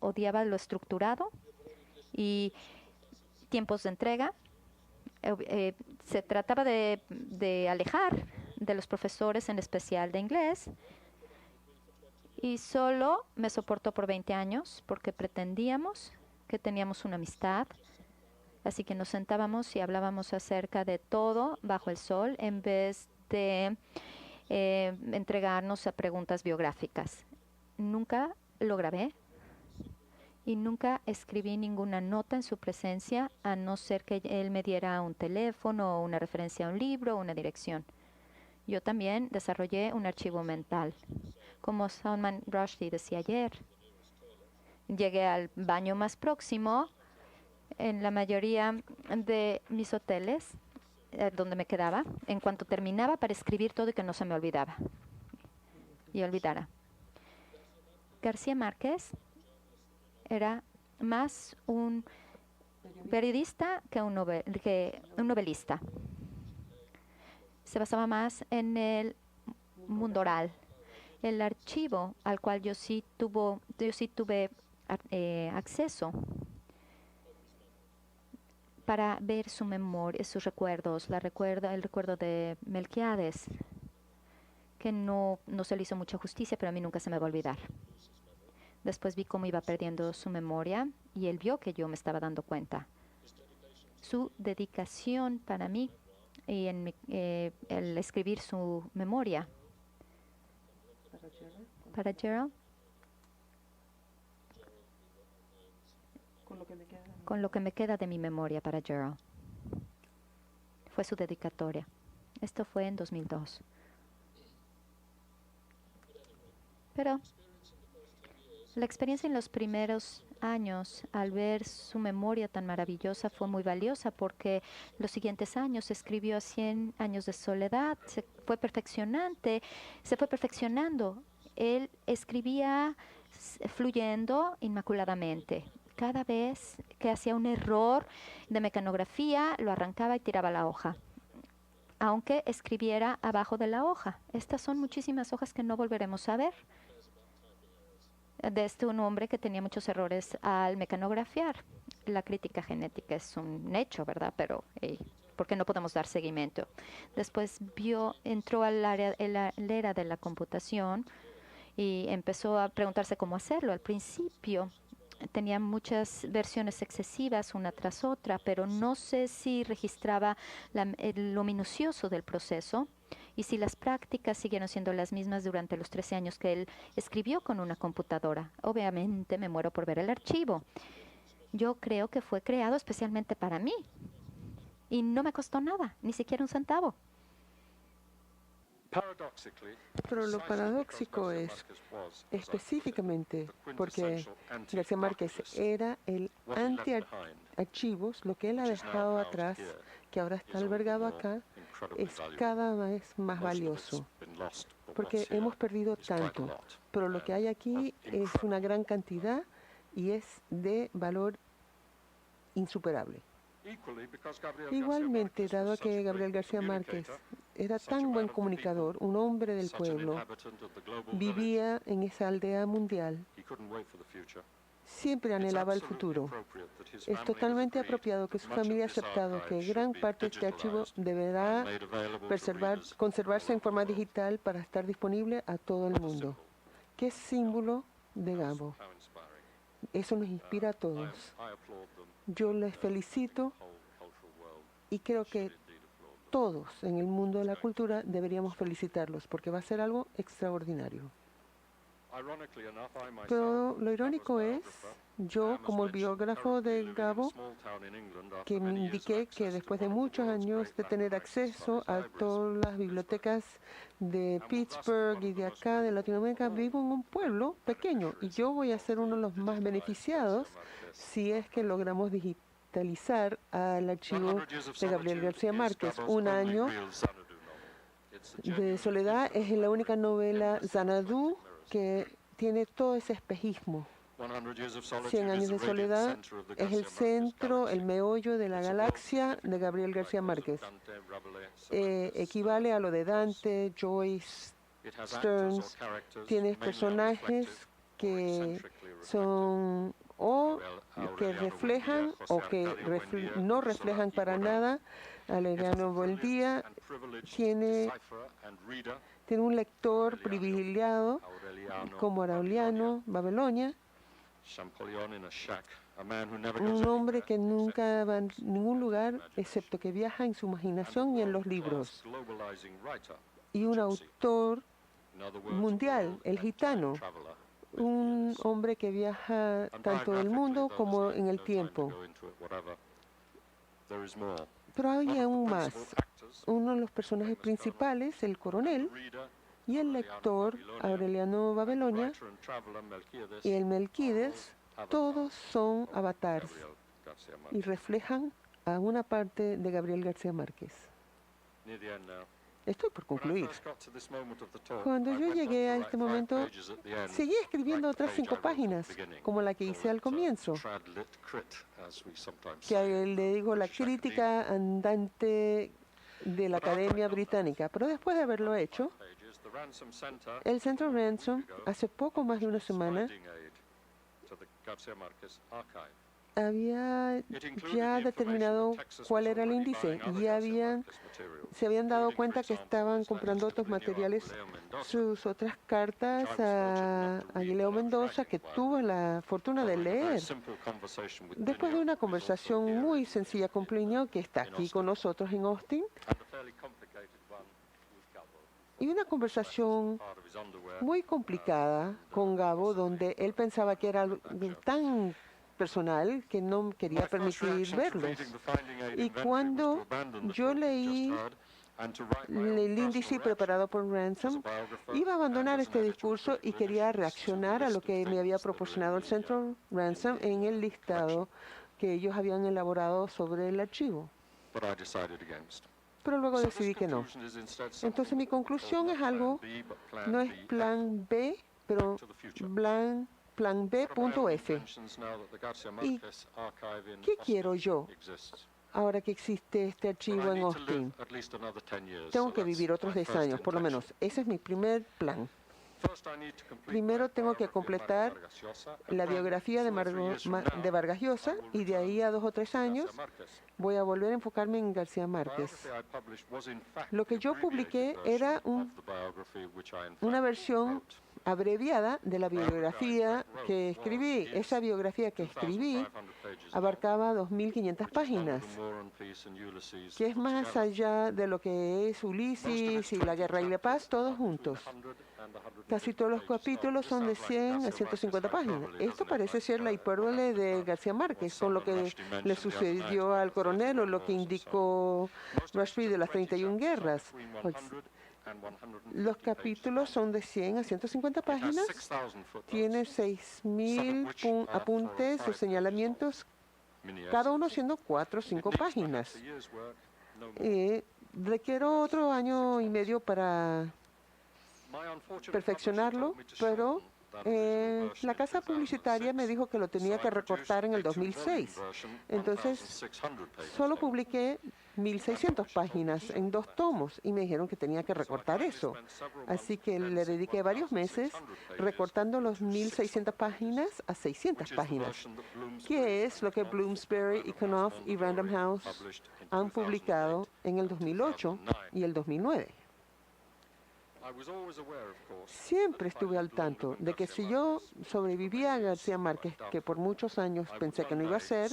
odiaba lo estructurado y tiempos de entrega. Se trataba de alejar de los profesores, en especial de inglés, y solo me soportó por 20 años porque pretendíamos que teníamos una amistad. Así que nos sentábamos y hablábamos acerca de todo bajo el sol en vez de entregarnos a preguntas biográficas. Nunca lo grabé y nunca escribí ninguna nota en su presencia, a no ser que él me diera un teléfono o una referencia a un libro o una dirección. Yo también desarrollé un archivo mental. Como Salman Rushdie decía ayer, llegué al baño más próximo en la mayoría de mis hoteles donde me quedaba, en cuanto terminaba, para escribir todo y que no se me olvidara. García Márquez era más un periodista que un novelista. Se basaba más en el mundo oral. El archivo al cual yo sí tuve acceso para ver su memoria, sus recuerdos, el recuerdo de Melquiades, que no se le hizo mucha justicia, pero a mí nunca se me va a olvidar. Después vi cómo iba perdiendo su memoria y él vio que yo me estaba dando cuenta. Su dedicación para mí y el escribir su memoria. Para Gerald. Con lo que me queda de mi memoria para Gerald. Fue su dedicatoria. Esto fue en 2002. Pero la experiencia en los primeros años, al ver su memoria tan maravillosa, fue muy valiosa porque los siguientes años escribió 100 años de soledad, se fue perfeccionando. Él escribía fluyendo inmaculadamente. Cada vez que hacía un error de mecanografía, lo arrancaba y tiraba la hoja, aunque escribiera abajo de la hoja. Estas son muchísimas hojas que no volveremos a ver. De un hombre que tenía muchos errores al mecanografiar. La crítica genética es un hecho, ¿verdad? Pero ¿por qué no podemos dar seguimiento? Después entró al área, la era de la computación y empezó a preguntarse cómo hacerlo. Al principio tenía muchas versiones excesivas una tras otra, pero no sé si registraba lo minucioso del proceso y si las prácticas siguieron siendo las mismas durante los 13 años que él escribió con una computadora. Obviamente me muero por ver el archivo. Yo creo que fue creado especialmente para mí y no me costó nada, ni siquiera un centavo. Pero lo paradójico es, específicamente, porque García Márquez era el anti-archivos, lo que él ha dejado atrás, que ahora está albergado acá, es cada vez más valioso, porque hemos perdido tanto, pero lo que hay aquí es una gran cantidad y es de valor insuperable. Igualmente, dado que Gabriel García Márquez era tan buen comunicador, un hombre del pueblo, vivía en esa aldea mundial, siempre anhelaba el futuro. Es totalmente apropiado que su familia ha aceptado que gran parte de este archivo deberá conservarse en forma digital para estar disponible a todo el mundo. que es símbolo de Gabo. How inspiring. Eso nos inspira a todos. I applaud them. Yo les felicito The whole cultural world y creo should que indeed applaud them. todos en el mundo de la cultura deberíamos felicitarlos porque va a ser algo extraordinario. Ironically enough, I myself, Pero lo irónico Gabo's es, biographer, yo como el biógrafo de Gabo, que me indiqué que después de muchos años de tener acceso a todas las bibliotecas de Pittsburgh y de acá, de Latinoamérica, vivo en un pueblo pequeño y yo voy a ser uno de los más beneficiados si es que logramos digitalizar al archivo de Gabriel García Márquez. Un año de soledad es la única novela Xanadu que tiene todo ese espejismo. 100 años de soledad es el centro, el meollo de la galaxia de Gabriel García Márquez. Equivale a lo de Dante, Joyce, Stearns. Tiene personajes que son o que reflejan o que no reflejan para nada a Aureliano Buendía. Tiene un lector privilegiado como Aureliano Babelonia, un hombre que nunca va a ningún lugar excepto que viaja en su imaginación y en los libros, y un autor mundial, el gitano, un hombre que viaja tanto en el mundo como en el tiempo. Pero hay aún más. Uno de los personajes principales, el coronel, y el lector Aureliano Babelonia y el Melquiades, todos son avatars y reflejan a una parte de Gabriel García Márquez. Estoy por concluir. Cuando yo llegué a este momento, seguí escribiendo otras 5 páginas, como la que hice al comienzo, que le digo la crítica andante de la Academia Británica. Pero después de haberlo hecho, el Centro Ransom, hace poco más de una semana, había ya determinado cuál era el índice y se habían dado cuenta que estaban comprando otros materiales, sus otras cartas a Leo Mendoza, que tuvo la fortuna de leer. Después de una conversación muy sencilla con Plinio, que está aquí con nosotros en Austin, y una conversación muy complicada con Gabo, donde él pensaba que era algo tan personal que no quería permitir verlos. Y cuando yo leí el índice preparado por Ransom, iba a abandonar este discurso y quería reaccionar a lo que me había proporcionado el Centro Ransom en el listado que ellos habían elaborado sobre el archivo. Pero luego decidí que no. Entonces mi conclusión es algo, no es plan B, pero plan B.F. ¿Y qué quiero yo ahora que existe este archivo en Austin? Tengo que vivir otros 10 años, por lo menos. Ese es mi primer plan. Primero tengo que completar la biografía de Vargas Llosa y de ahí a 2 o 3 años voy a volver a enfocarme en García Márquez. Lo que yo publiqué era una versión abreviada de la biografía que escribí. Esa biografía que escribí abarcaba 2.500 páginas, que es más allá de lo que es Ulises y La Guerra y la Paz, todos juntos. Casi todos los capítulos son de 100 a 150 páginas. Esto parece ser la hipérbole de García Márquez, con lo que le sucedió al coronel o lo que indicó Rushby de las 31 guerras. Los capítulos son de 100 a 150 páginas, tiene 6.000 apuntes o señalamientos, cada uno siendo 4 o 5 páginas. Requiero otro año y medio para perfeccionarlo, pero la casa publicitaria me dijo que lo tenía que recortar en el 2006. Entonces, solo publiqué 1.600 páginas en 2 tomos y me dijeron que tenía que recortar eso. Así que le dediqué varios meses recortando los 1.600 páginas a 600 páginas, que es lo que Bloomsbury, Knopf y Random House han publicado en el 2008 y el 2009. Siempre estuve al tanto de que si yo sobrevivía a García Márquez, que por muchos años pensé que no iba a ser,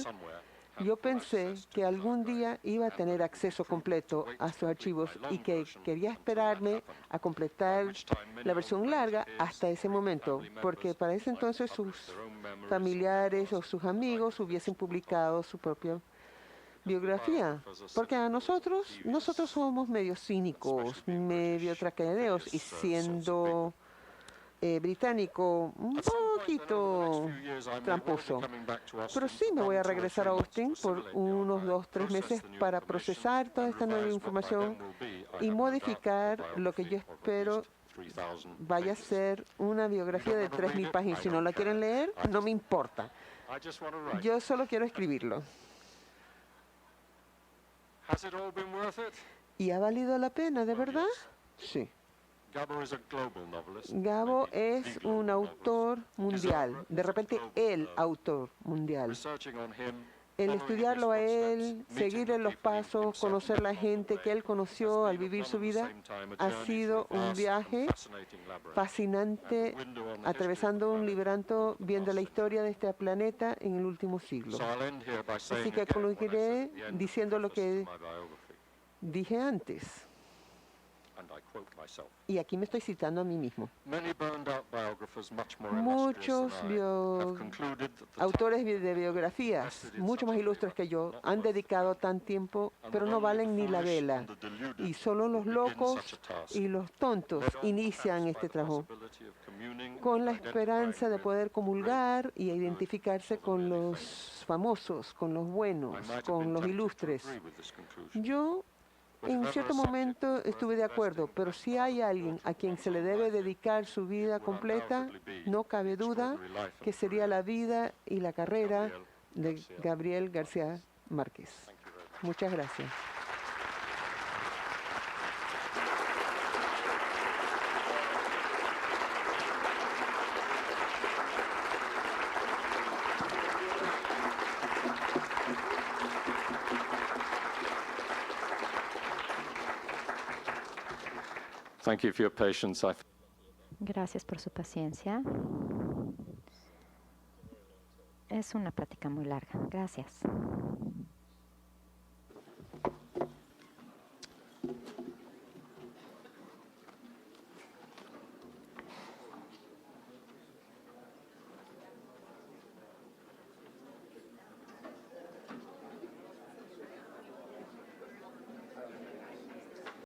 yo pensé que algún día iba a tener acceso completo a sus archivos y que quería esperarme a completar la versión larga hasta ese momento, porque para ese entonces sus familiares o sus amigos hubiesen publicado su propia biografía. Porque a nosotros somos medio cínicos, medio traqueaderos, y siendo británico un poquito tramposo. Pero sí me voy a regresar a Austin por unos 2, 3 meses para procesar toda esta nueva información y modificar lo que yo espero vaya a ser una biografía de 3.000 páginas. Si no la quieren leer, no me importa. Yo solo quiero escribirlo. ¿Y ha valido la pena, de verdad? Sí. Gabo es un autor mundial, de repente el autor mundial. El estudiarlo a él, seguirle los pasos, conocer la gente que él conoció al vivir su vida, ha sido un viaje fascinante, atravesando un libranto, viendo la historia de este planeta en el último siglo. Así que concluiré diciendo lo que dije antes. Y aquí me estoy citando a mí mismo. Muchos autores de biografías, mucho más ilustres que yo, han dedicado tan tiempo, pero no valen ni la vela. Y solo los locos y los tontos inician este trabajo con la esperanza de poder comulgar y identificarse con los famosos, con los buenos, con los ilustres. Yo en cierto momento estuve de acuerdo, pero si hay alguien a quien se le debe dedicar su vida completa, no cabe duda que sería la vida y la carrera de Gabriel García Márquez. Muchas gracias. Thank you for your patience. Gracias por su paciencia. Es una plática muy larga. Gracias.